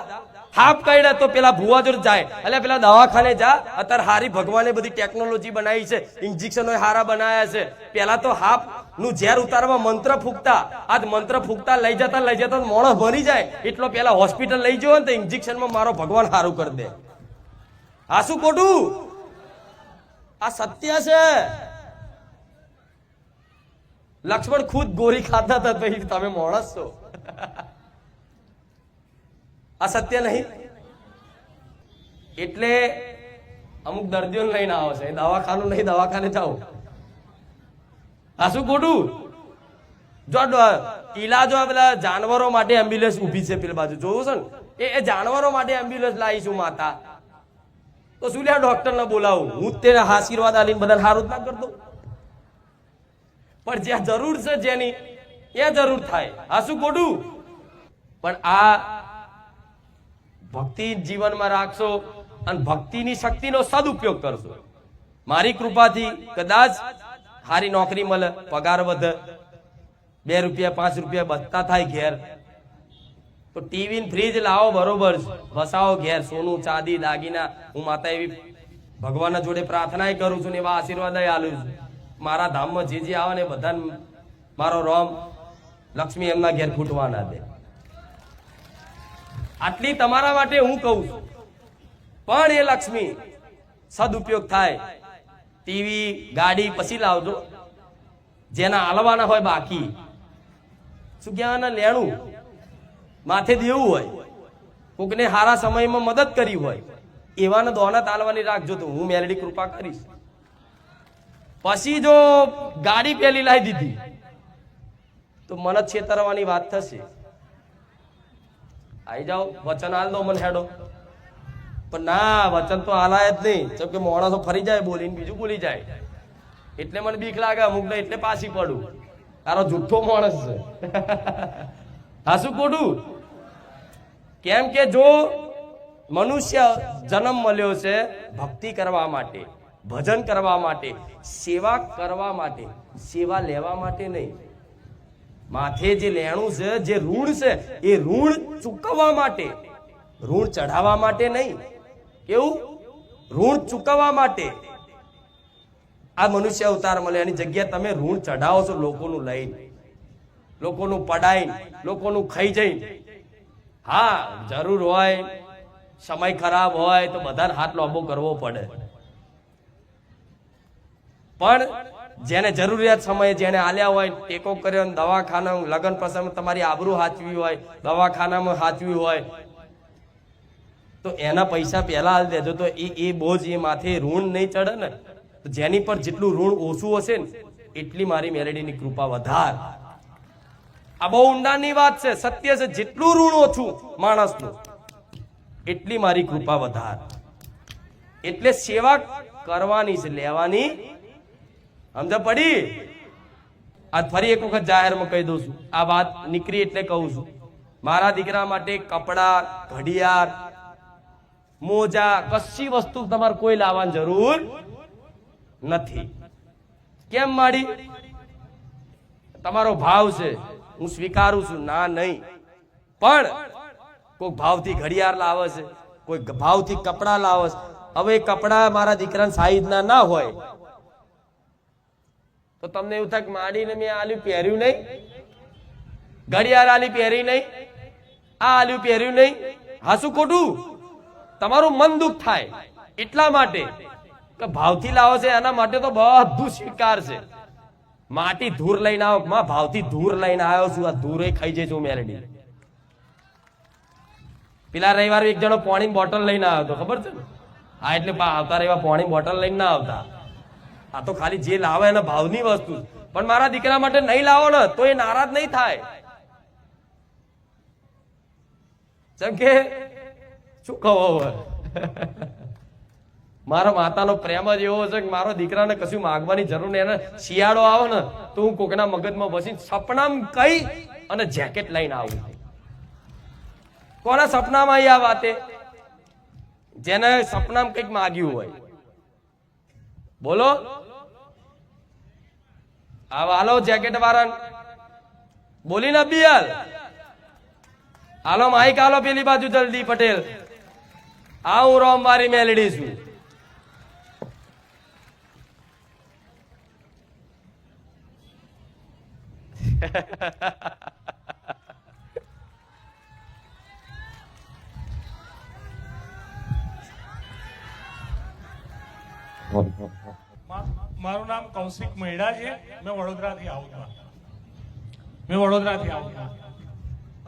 હાફ કઈડે તો પેલા ભુવા જોડ જાય એટલે પેલા દવાખાને જા અત્યારે હારી ભગવાને બધી ટેકનોલોજી બનાવી છે ઇન્જેક્શનો હારા બનાવ્યા છે પેલા તો હાફ નું ઝેર ઉતારવા મંત્ર ફૂંકતા આજ મંત્ર ફૂંકતા લઈ જતા માણસ ભરી જાય એટલો પેલા હોસ્પિટલ લઈ જવો ને તો ઇન્જેક્શનમાં મારો ભગવાન સારું કરી દે આ શું ખોટું આ સત્ય છે લક્ષ્મણ ખુદ ગોરી ખાતા હતા ભાઈ તમે માણસ છો આ સત્ય નહીં એટલે અમુક દર્દીઓને લઈને આવે છે દવાખાનું નહીં દવાખાને જાઓ આ શું ખોટું જો ઈલાજો પેલા જાનવરો માટે એમ્બ્યુલન્સ ઉભી છે પેલી બાજુ જોયું છે ને એ જાનવરો માટે એમ્બ્યુલન્સ લાવીશું માતા તો તો શું લ્યા ડોક્ટરને બોલાવું? હું જ તેને આશીર્વાદ આલીને બધાને હારું જ ના કરતો? પણ જ્યાં જરૂર છે જેની ત્યાં જરૂર થાય. આ શું ખોટું? પણ આ ભક્તિ જીવનમાં રાખશો અને ભક્તિની શક્તિનો સદુપયોગ કરશો. મારી કૃપાથી કદાચ સારી નોકરી મળે, પગાર વધે, 2 રૂપિયા 5 રૂપિયા બચતા થાય ઘેર, તો ટીવી ને ફ્રીજ લાવો, બરોબર છે, વસાવો ઘેર, સોનું ચાંદી દાગીના. હું માતા એવી ભગવાન જોડે પ્રાર્થના કરું છું ને એવા આશીર્વાદ આલું છું. મારા ધામમાં જે આવે ને બધા મારો રોમ લક્ષ્મી એમના ઘેર ફૂટવા ના દે. આટલી તમારા માટે હું કહું છું. પણ એ લક્ષ્મી સદુપયોગ થાય. ટીવી ગાડી પછી લાવજો, જેના હાલવાના હોય બાકી શું કહેવાના લેણું માથે દેવું હોય, કોકને સારા સમયમાં મદદ કરી હોય, એવાને દોનત આલવાની રાખજો, તો હું મેલડી કૃપા કરીશ. પછી જો ગાડી પેલી લાવી દીધી તો મને છેતરવાની વાત થશે. આઈ જાઓ, વચન આલ દો મને હેડો. પણ ના, વચન તો હાલાય જ નહીં. જેમ કે માણસો ફરી જાય બોલીને બીજું બોલી જાય, એટલે મને બીક લાગે અમુક ને, એટલે પાછી પડું. તારો જુઠ્ઠો માણસ છે. હા શું ખોટું? કેમ કે જો મનુષ્ય જન્મ મળ્યો છે ભક્તિ કરવા માટે, ભજન કરવા માટે, સેવા કરવા માટે, સેવા લેવા માટે નહીં. માથે જે લેણું છે, જે ઋણ છે, એ ઋણ ચૂકવવા માટે, ઋણ ચઢાવવા માટે નહીં. કેવું? ઋણ ચૂકવવા માટે આ મનુષ્ય અવતાર મળે. એની જગ્યાએ તમે ઋણ ચઢાવો છો, લોકોનું લઈને, લોકોનું પડાઈને, લોકોનું ખાઈ જઈને. હા, જરૂર હોય, સમય ખરાબ હોય તો બધાને હાથ લાંબો કરવો પડે, પણ જેને જરૂરિયાત સમયે જેને આલ્યા હોય, ટેકો કર્યો, દવાખાના લગ્ન પ્રસંગ તમારી આબરૂ સાચવી હોય, દવાખાનામાં સાચવી હોય, તો એના પૈસા પહેલા આલી દેજો. તો એ બોજ એ માથે ઋણ નહીં ચડે ને. તો જેની પર જેટલું ઋણ ઓછું હશે ને એટલી મારી મેલડીની કૃપા વધાર. આ બહુ ઊંડાણની વાત છે, સત્ય છે. જેટલું ઋણ ઓછું માણસનું એટલી મારી કૃપા વધાર. એટલે સેવા કરવાની છે, લેવાની સમજ પડી? આજ ફરી એક વખત જાહેરમાં કહી દઉં છું, આ વાત નીકળી એટલે કહું છું. મારા દીકરા માટે કપડા, ઘડિયાળ, મોજા, કશી વસ્તુ તમારે કોઈ લાવવાની જરૂર નથી. કેમ માડી? તમારો ભાવ છે, હું સ્વીકારું છું, ના નહીં. પણ કોઈ ભાવથી ઘડિયાળ લાવે છે, કોઈ ભાવથી કપડા લાવે છે. હવે કપડા મારા દીકરાના સાઈઝના ના હોય તો તમને એવું થાય કે માડીને મેં આલ્યું પહેર્યું નહીં, ઘડિયાળ આલી પહેરી નહીં, આ આલ્યું પહેર્યું નહીં. હા શું ખોટું? તમારું મન દુઃખ થાય. એટલા માટે કે ભાવથી લાવો છે, એના માટે તો બધું સ્વીકાર છે. માટી ધૂર લઈને આવો, માં ભાવથી ધૂર લઈને આવ્યો છું, આ ધૂરે ખાઈ જઈશું મેલડી. પેલા રવિવારે એક જણો પાણીની બોટલ લઈને આવ્યો હતો, ખબર છે ને? હા, એટલે આવતા રવિવાર પાણી બોટલ લઈને ના આવતા. આ તો ખાલી જે લાવે એના ભાવની વસ્તુ. પણ મારા દીકરા માટે નહીં લાવો ને તો એ નારાજ નહીં થાય. જેમ કે શું કહો, મારા માતાનો પ્રેમ જ એવો છે કે મારો દીકરાને કશું માગવાની જરૂર નહીં. એને શિયાળો આવે ને તો હું કોકના મગજમાં બસી સપનામાં કઈ અને જેકેટ લઈને આવું. કોના સપનામાં આવી આ વાતે? જેને સપનામાં કંઈક માગ્યું હોય. બોલો, હાલો જેકેટ વાળા બોલીને અબિયાલ હાલો, માઈક હાલો પેલી બાજુ જલ્દી. પટેલ, આ હું રોમ મારી મેલડી છું. મારું નામ કૌશિક મૈડા છે. મેં વડોદરાથી આવું છું.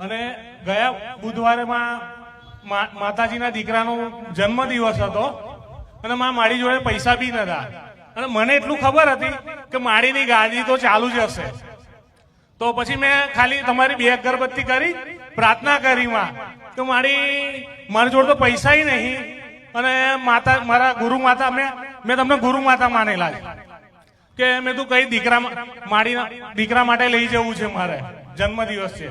અને ગયા બુધવારે માતાજીના દીકરાનો જન્મ દિવસ હતો અને મારી જોડે પૈસા બી નતા. અને મને એટલું ખબર હતી કે માળીની ગાદી તો ચાલુ જ હશે. તો પછી મેં ખાલી તમારી 2 અગરબત્તી કરી પ્રાર્થના કરી કે મારી જોડે તો પૈસા નહીં અને માતા મારા ગુરુ માતા મેં તમને ગુરુ માતા માનેલા છે કે મેં તું કઈ માડીના દીકરા માટે લઈ જવું છે મારે, જન્મદિવસ છે.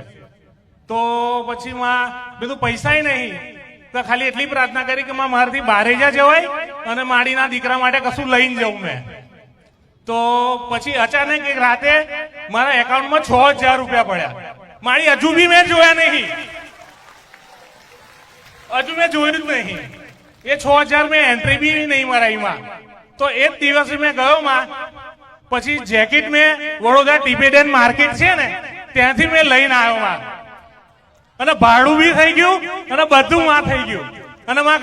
તો પછી મેં તું પૈસા નહીં, તો ખાલી એટલી પ્રાર્થના કરી કે મારાથી બારેજા જવાય અને માડીના દીકરા માટે કશું લઈને જવું મેં. તો પછી અચાનક એક રાતે મારા એકાઉન્ટમાં 6000 રૂપિયા પડ્યા. મારી હજુ બી મેં જોયા નહીં, હજુ મેં જોયું જ નહીં. એ 6000 મેં એન્ટ્રી બી નહીં મારામાં. તો એ જ દિવસે મેં ગયો માં, પછી જેકેટ મેં વડોદરા ટિબેટન માર્કેટ છે ને ત્યાંથી મેં લઈને આવ્યો માં, અને ભાડું બી થઈ ગયું અને બધું માં થઈ ગયું. અને માં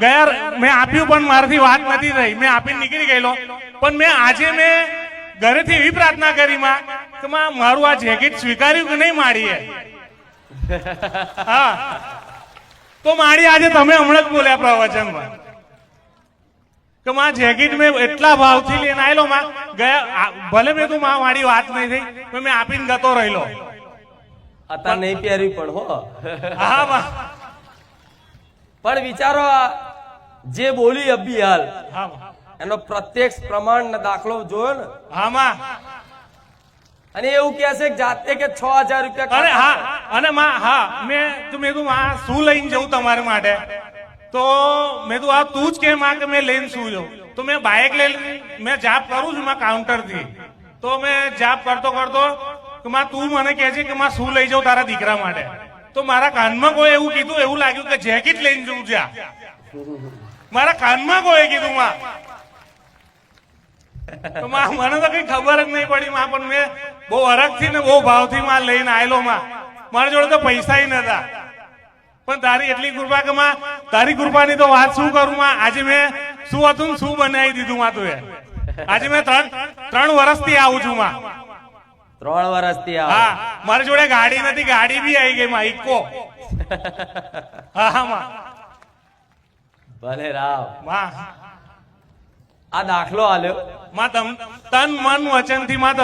ગયા મેં આપ્યું પણ મારાથી વાત નથી થઈ, મેં આપીને નીકળી ગયેલો. પણ મેં આજે મેં ઘરેથી એવી પ્રાર્થના કરી માં કે માં મારું આ જેકેટ સ્વીકાર્યું કે નહીં માડીએ. હા, તો માડી આજે તમે હમણાં જ બોલ્યા પ્રવચનમાં કે માં જેકેટ મેં એટલા ભાવથી લઈને આવેલો માં, ગયા ભલે મેં તું માં મારી વાત નહીં થઈ, મેં આપીને ગતો રહેલો. અત્યારે નહીં પહેર્યું પણ હો. હા માં, પણ વિચારો આ જે બોલી અભી હાલ હા માં, એનો પ્રત્યક્ષ પ્રમાણ દાખલો જોયો ને. હા માં. અને એવું કહે છે કે જાતે કે 6000 રૂપિયા. અરે હા, અને માં હા મેં તું માં શું લઈને જવું તમારા માટે? તો મેં તું આ તું જ કે માં કે મેં લઈને શું જાઉં? તો મેં બાઇક લઈને મેં જાપ કરું છું માં કાઉન્ટર થી. તો મેં જાપ કરતો કે માં તું મને કહે છે કે માં શું લઈ જાઉં તારા દીકરા માટે? તો મારા કાનમાં કોઈ એવું કીધું, એવું લાગ્યું કે જેકેટ લઈને જવું છે. મારા કાનમાં કોઈ કીધું માં. તો માં મને તો કઈ ખબર જ નહીં પડી માં, પણ મેં બહુ હરખથી ને બહુ ભાવથી માં લઈને આવેલો માં. મારા જોડે તો પૈસા નતા, પણ તારી એટલી કૃપા કે માં, તારી કૃપાની તો વાત શું કરું માં. આજે મેં શું હતું ને શું બનાવી દીધું માં તું. આજે મેં 3 વર્ષથી આવું છું માં. 3 વર્ષથી હા, મારી જોડે ગાડી નથી, ગાડી બી આવી ગઈ માં, ઇકો. હા માં, ભલે રામ. માં આ દાખલો આલ્યો માં તન મન વચન થી માં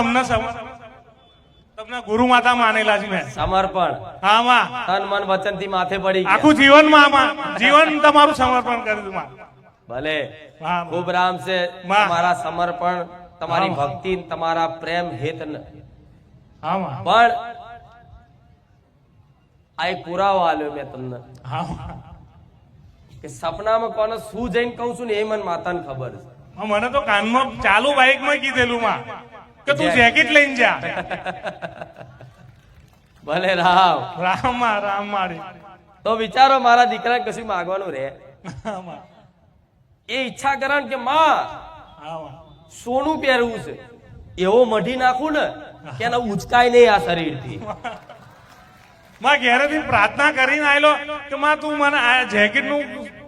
તમને ગુરુ માતા માનેલા છે મેં. સમર્પણ. હા માં, તન મન વચન થી માથે પડી ગયા. આખું જીવન માં જીવન તમારું સમર્પણ કરી દીધું માં. ભલે હા, ખૂબ રામ છે. માં. તમારા સમર્પણ, તમારી હા. ભક્તિ, તમારા પ્રેમ હેત હા માં, પણ આ એક પુરાવો આલ્યો મેં તમને હા માં. કે સપનામાં કોને શું જઈને કહું છું ને એ મને માતાને ખબર છે. મને તો કાનમાં ચાલુ બાઇક માં કીધેલું માં કે તું જેકેટ લઈને જા. ભલે રામ. રામ માં, રામ મારી. તો વિચારો મારા દીકરાને કશું માંગવાનું રે, હા માં, એ ઈચ્છા કરે ને કે માં હા માં. સોનું પહેરવું છે, એવો મઢી નાખું ને કે એને ઉચકાય નહીં આ શરીરથી. માં ઘેરેથી પ્રાર્થના કરીને આવેલો કે માં તું મને આ જેકેટ નું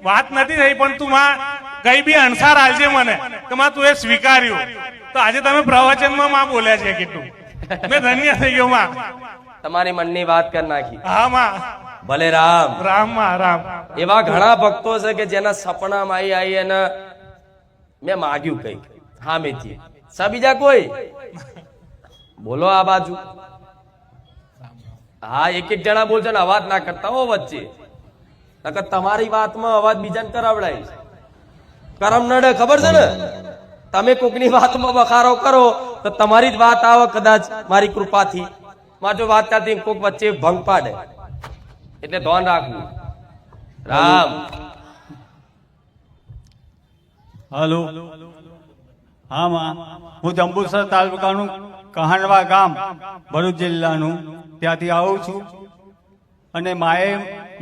વાત નથી થઈ, પણ તું માં કઈ બી અણસાર આલજે મને કે માં તું એ સ્વીકાર્યું. તો આજે તમે પ્રવચનમાં માં બોલ્યા જેકેટ નું, મેં ધન્ય થઈ ગયો માં. તમારી મનની વાત કરી નાખી. હા માં, ભલે રામ. રામ માં, રામ. એવા ઘણા ભક્તો છે કે જેના સપનામાં આવી અને મેં માગ્યું કઈક હામેથી. બીજા કોઈ બોલો આ બાજુ. હા, એક જણા બોલશે ને અવાજ ના કરતા હો વચ્ચે, નકર તમારી વાતમાં અવાજ બીજાને કરાવડાય. કરમ નડે ખબર છે ને. તમે કોકની વાતમાં બખારો કરો તો તમારી જ વાત આવે કદાચ મારી કૃપાથી. માં જો વાત કરતી કોક વચ્ચે ભંગ પાડે, એટલે ધ્યાન રાખવું. રામ. હલો. હા માં, હું જંબુસર તાલુકાનું કહાણવા ગામ ભરૂચ જિલ્લાનું ત્યાંથી આવું છું. અને માએ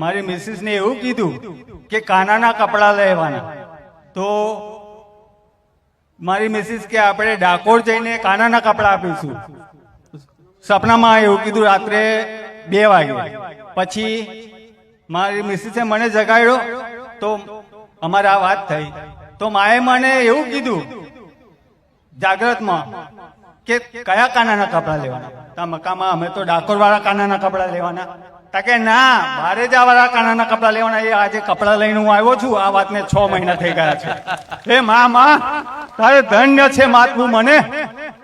મારી મિસિસને એવું કીધું કે કાનાના કપડાં લેવાના. તો મારી મિસિસ કે આપણે ડાકોર જઈને કાનાના કપડાં આપીશું. સપનામાં એવું કીધું રાત્રે 2 વાગે. પછી મારી મિસિસે મને જગાડ્યો તો અમારે આ વાત થઈ. તો માએ મને એવું કીધું જાગ્રતમાં કે કયા કાનાના કપડાં લેવાના? તા મકામાં અમે તો ડાકોર વાળા કાનાના કપડાં લેવાના. તા કે ના, બારેજા વાળા કાનાના કપડાં લેવાના. એ આજે કપડાં લઈને હું આવ્યો છું. આ વાતને 6 મહિના થઈ ગયા છે. હે માં, તારે ધન્ય છે માં તું મને,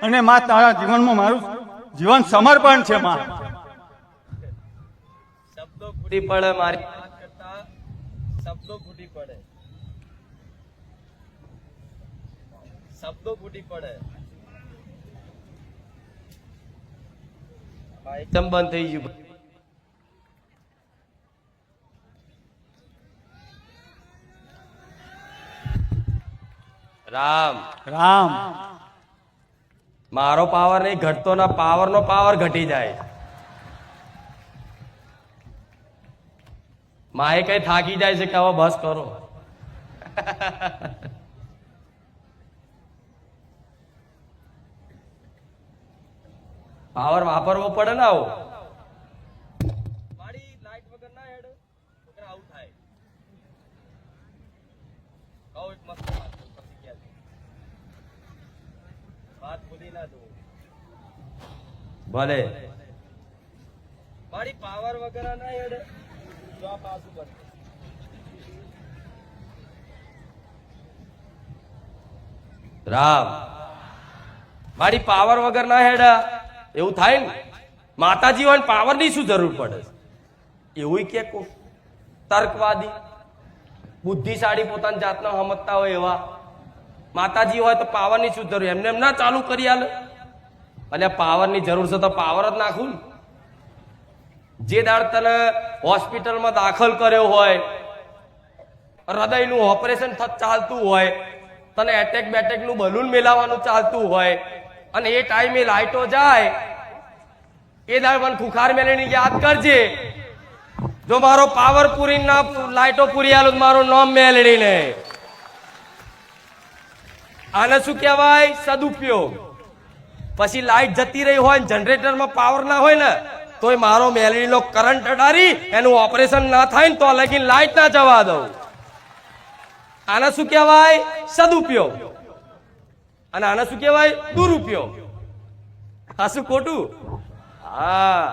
અને માં તારા જીવનમાં મારું જીવન સમર્પણ છે માં. શબ્દો ફૂટી પડે મારી, શબ્દો ફૂટી પડે. શબ્દો ફૂટી પડે. એકદમ બંધ થઈ ગયું. રામ રામ મારો પાવર નહીં ઘટતો, ના પાવર નો પાવર ઘટી જાય. માએ કઈ થાકી જાય છે કે હવે બસ કરો. પાવર વાપરવો પડે ને. આવો મારી લાઈટ વગર ના હેડ વગર આવું થાય. કહો એક મસ્ત વાત પછી ક્યાં છે? વાત ભૂલી ના દો ભલે. મારી પાવર વગર ના હેડ જો આ પાછું બનશે. રામ મારી પાવર વગર ના હેડા એવું થાય ને. માતાજી હોય પાવર ની શું જરૂર પડે? એવું કે કોઈ તર્કવાદી બુદ્ધિશાળી પોતાની જાતને સમજતા હોય એવા માતાજી હોય તો પાવર ની શું જરૂર? એમને એમ ના ચાલુ કરી આલે. અને પાવર ની જરૂર છે તો પાવર જ નાખું ને. જે દાડ તને હોસ્પિટલમાં દાખલ કર્યો હોય, હૃદયનું ઓપરેશન ચાલતું હોય, તને એટેક બેટેક નું બલૂન મેલાવાનું ચાલતું હોય, અને એ ટાઈમે લાઈટો જાય, એ દાડ મને ખુખાર મેળવીને યાદ કરજે. જો મારો પાવર પૂરી ના લાઈટો પૂરી આલું મારું નામ મેળવીને. આને શું કહેવાય? સદુપયોગ. પછી લાઈટ જતી રહી હોય ને જનરેટરમાં પાવર ના હોય ને તોય મારો મેલડીનો કરંટ અડારી એનું ઓપરેશન ના થાય ને તો લગીન લાઈટ ના જવા દઉં. આને શું કહેવાય? સદુપયોગ. અને આને શું કહેવાય? દુરુપયોગ. આ શું ખોટું? હા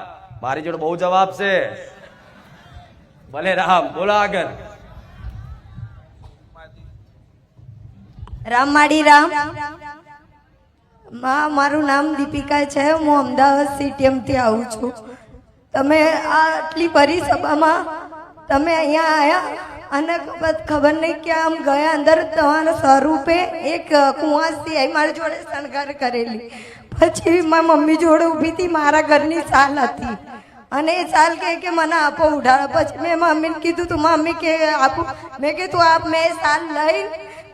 મારી જોડે બહુ જવાબ છે. ભલે રામ બોલા આગળ. રામ માડી રામ. મારું નામ દીપિકા છે. હું અમદાવાદ CTM થી આવું છું. તમે આટલી ભરી સભામાં તમે અહીંયા આવ્યા અને ખબર નહીં કે આમ ગયા અંદર તમારા સ્વરૂપે એક કુંવાસથી આવી મારી જોડે શણગાર કરેલી. પછી મારી મમ્મી જોડે ઊભી હતી, મારા ઘરની સાલ હતી અને એ સાલ કે મને આપો ઉડાડો. પછી મેં મમ્મીને કીધું તું મમ્મી કે આપું. મેં કીધું આપ. મેં સાલ લઈ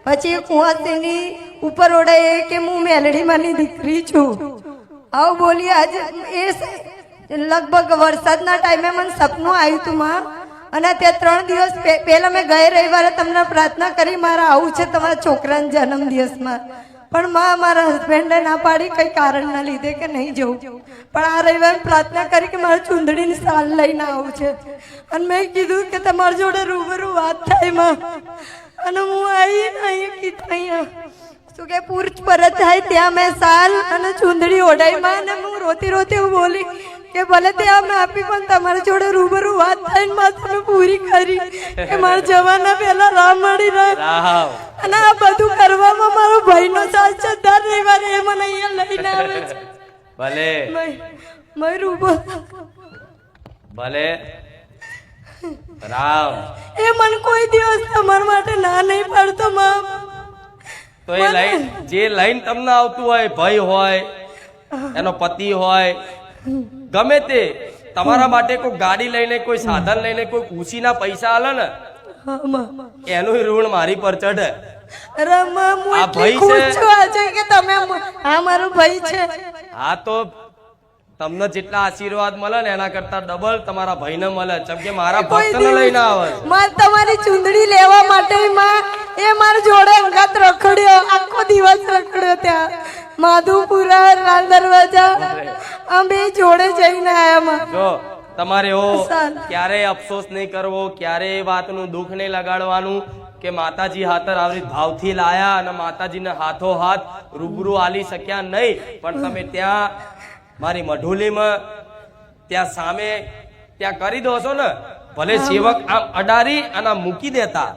પછી કુંવાસીની ઉપર ઓળે કે હું મેલડીમાંની દીકરી છું. આવું બોલી. આજે એ લગભગ વરસાદના ટાઈમે મને સપનું આવ્યું હતું માં. અને તે 3 દિવસ પહેલા મેં ગયે રવિવારે તમને પ્રાર્થના કરી મારા આવું છે તમારા છોકરાના જન્મદિવસમાં. પણ માં મારા હસબન્ડે ના પાડી કઈ કારણના લીધે કે નહીં જવું. પણ આ રવિવારે પ્રાર્થના કરી કે મારે ચૂંદડીની સાલ લઈને આવું છે. અને મેં કીધું કે તમારી જોડે રૂબરૂ વાત થાય માં. અને હું અહીંયા કીધું અહીંયા શું કે પૂર્ચ પરત થાય ત્યાં મેં સાલ અને ચૂંદડી ઓઢાઈ માં. અને હું રોતી રોતી હું બોલી કે ભલે ત્યાં મેં આપી પણ તમારી જોડે રૂબરૂ વાત થાય માં તમે પૂરી કરી કે મારા જવાના પહેલા રામ મળી રહ્યા. અને આ બધું કરવામાં મારો ભાઈનો સાથ છે. દર રવિવારે એ મને અહીંયા લઈને આવે છે. ભલે મેં રૂબરૂ ભલે રામ. એ મને કોઈ દિવસ તમારા માટે ના નહીં પાડતો માં. તો એ લાઈન જે લાઈન તમને આવતું હોય, ભાઈ હોય, એનો પતિ હોય, ગમે તે તમારા માટે કોઈ ગાડી લઈને કોઈ સાધન લઈને કોઈ ખુશીના પૈસા આલે ને એનું ઋણ મારી પર ચઢે. આ ભાઈ છે કે તમે આ મારો ભાઈ છે. હા તો તમને જેટલા આશીર્વાદ મળે ને એના કરતા ડબલ તમારા ભાઈને મળે. જેમ કે મારા ભક્તને લઈને આવે. માં તમારી ચૂંદડી લેવા માટે માં એ મારા જોડે અંગાત રખડ્યો. આખો દિવસ રખડ્યો ત્યાં માધુપુરા, લાલ દરવાજા અમે જોડે જઈને આયા માં. જો તમારે એવો ક્યારેય અફસોસ નહીં કરવો, ક્યારેય વાતનું દુઃખ નહીં લગાડવાનું કે માતાજી હાથર આવી ભાવથી લાયા અને માતાજીને હાથો હાથ રૂબરૂ આલી શક્યા નહીં. પણ તમે ત્યાં મારી મઢુલીમાં ત્યાં સામે ત્યાં કરી દો છો ને. ભલે સેવક આમ અડારી અને મૂકી દેતા,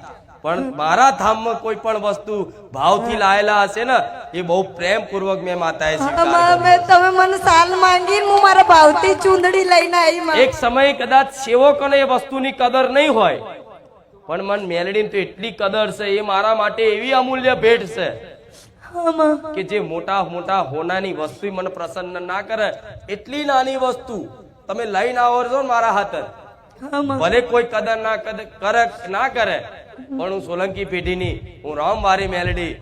પણ મારા ધામમાં કોઈ પણ વસ્તુ ભાવથી લાયેલા હશે ને એ બહુ પ્રેમ પૂર્વક મેં માતાએ સ્વીકારી. તમે મને સાલ માંગી હું મારા ભાવથી ચૂંદડી લઈને આવી. એક સમય કદાચ સેવકોને એ વસ્તુની કદર નહીં હોય, પણ મન મેલડીને તો એટલી કદર છે. એ મારા માટે એવી અમૂલ્ય ભેટ છે હા માં. કે જે મોટા મોટા હોનાની વસ્તુ મને પ્રસન્ન ના કરે, એટલી નાની વસ્તુ તમે લઈને આવો છો ને મારા હાથર. હા માં. ભલે કોઈ કદર કરે ના કરે, પણ હું સોલંકી પેઢીની, હું રામવારી મેલડી,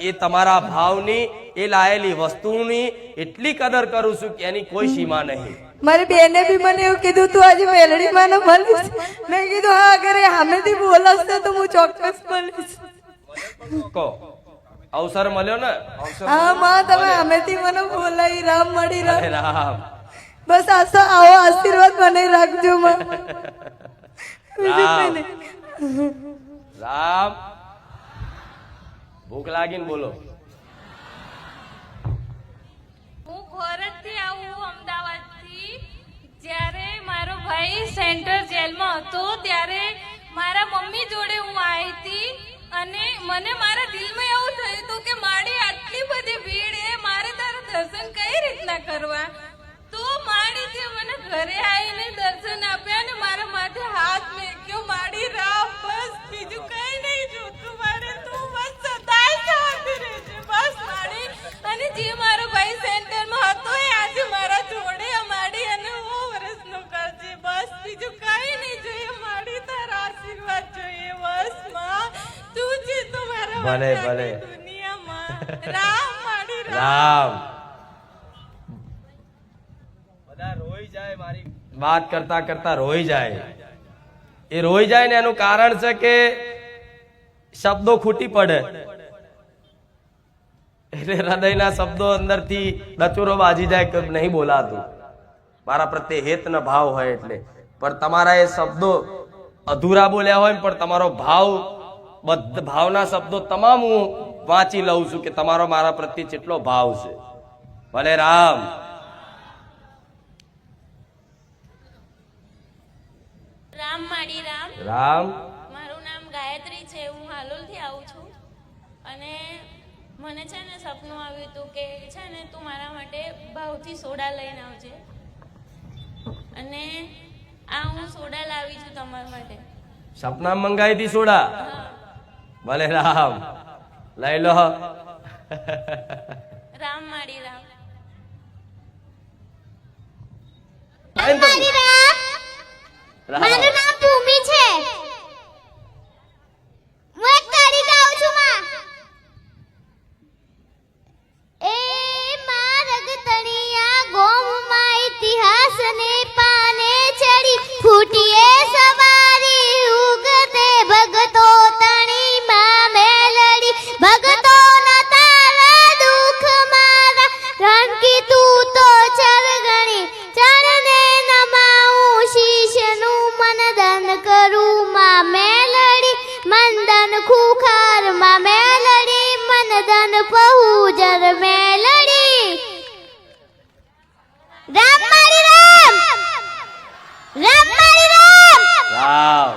એ તમારા ભાવની, એ લાયેલી વસ્તુની એટલી કદર કરું છું કે એની કોઈ સીમા નહીં. મારી બેને બી મને એવું કીધું તું આજે મેલડી માં મળીશ. મેં કીધું હા, અગર એ સામેથી બોલાવશે તો હું ચોક્કસ મળીશ. કહો, અવસર મળ્યો ને, અવસર હા માં, તમે સામેથી મને બોલાવી. રામ મળી અરે રામ. રામ બસ આ તો આવો આશીર્વાદ મને રાખજો માં. બીજું કઈ નહીં. રામ. ભૂખ લાગીને બોલો. હું ખોરડથી આવું અમદાવાદથી. જ્યારે મારો ભાઈ સેન્ટ્રલ જેલમાં હતો ત્યારે મારા મમ્મી જોડે હું આવી હતી અને મને મારા દિલમાં એવું થયું હતું કે મારી આટલી બધી ભીડ એ મારે તારા દર્શન કઈ રીતના કરવા. તો માડીથી મને ઘરે આવીને દર્શન આપ્યા અને મારા માથે હાથ મેક્યો. માડી રામ, બસ બીજું કઈ નહીં જોતું મારે, તું બસ સદાય સાથે રહેજે બસ માડી. અને જે મારો ભાઈ સેન્ટરમાં હતો એ આજે મારા જોડે માડી અને 9 વર્ષનો કરજે બસ, બીજું કઈ નહીં જોઈએ માડી. તારા આશીર્વાદ જોઈએ બસ માં. તું છે તો મારા ભલે, માટે ભલે. આખી દુનિયામાં. રામ માડી રામ. રામ. બધા રોઈ જાય, મારી વાત કરતા કરતા રોઈ જાય. એ રોઈ જાય ને એનું કારણ છે કે શબ્દો ખૂટી પડે, એટલે હૃદયના શબ્દો અંદરથી ડચોરો બાજી જાય કે નહીં બોલાતું. મારા પ્રત્યે હેત ન ભાવ હોય એટલે. પણ તમારા એ શબ્દો અધૂરા બોલ્યા હોય પણ તમારો ભાવ, ભાવના શબ્દો તમામ હું વાંચી લઉં છું કે તમારો મારા પ્રત્યે કેટલો ભાવ છે. ભલે રામ. રામ માડી રામ. રામ. મારું નામ ગાયત્રી છે. હું હાલોલથી આવું છું અને મને છે ને સપનું આવ્યું હતું કે છે ને તું મારા માટે ભાવથી સોડા લઈને આવજે. અને આ હું સોડા લાવી છું તમારા માટે. સપના મંગાઈ હતી સોડા. હા. ભલે રામ, લઈ લો. રામ માડી રામ. રામ. નામ ભૂમિ છે. હું એક કરી જાઉં છું માં. એ મારગ તણિયા ગોમમાં ઇતિહાસ ને પાને ચડી ફૂટીએ સવારી ઉગતે ભગતો તણી માં મેલડી. ભગતો ના તારા દુઃખ મારા રણકી તું તો ચરગણી. ચરણે નમાઉં શીશનું મનદન કરું માં મેલડી. મંદન ખુખાર માં મેલડી. મનદન પહુજર મેલડી. રામ મારી રામ. રામ મારી રામ. રામ.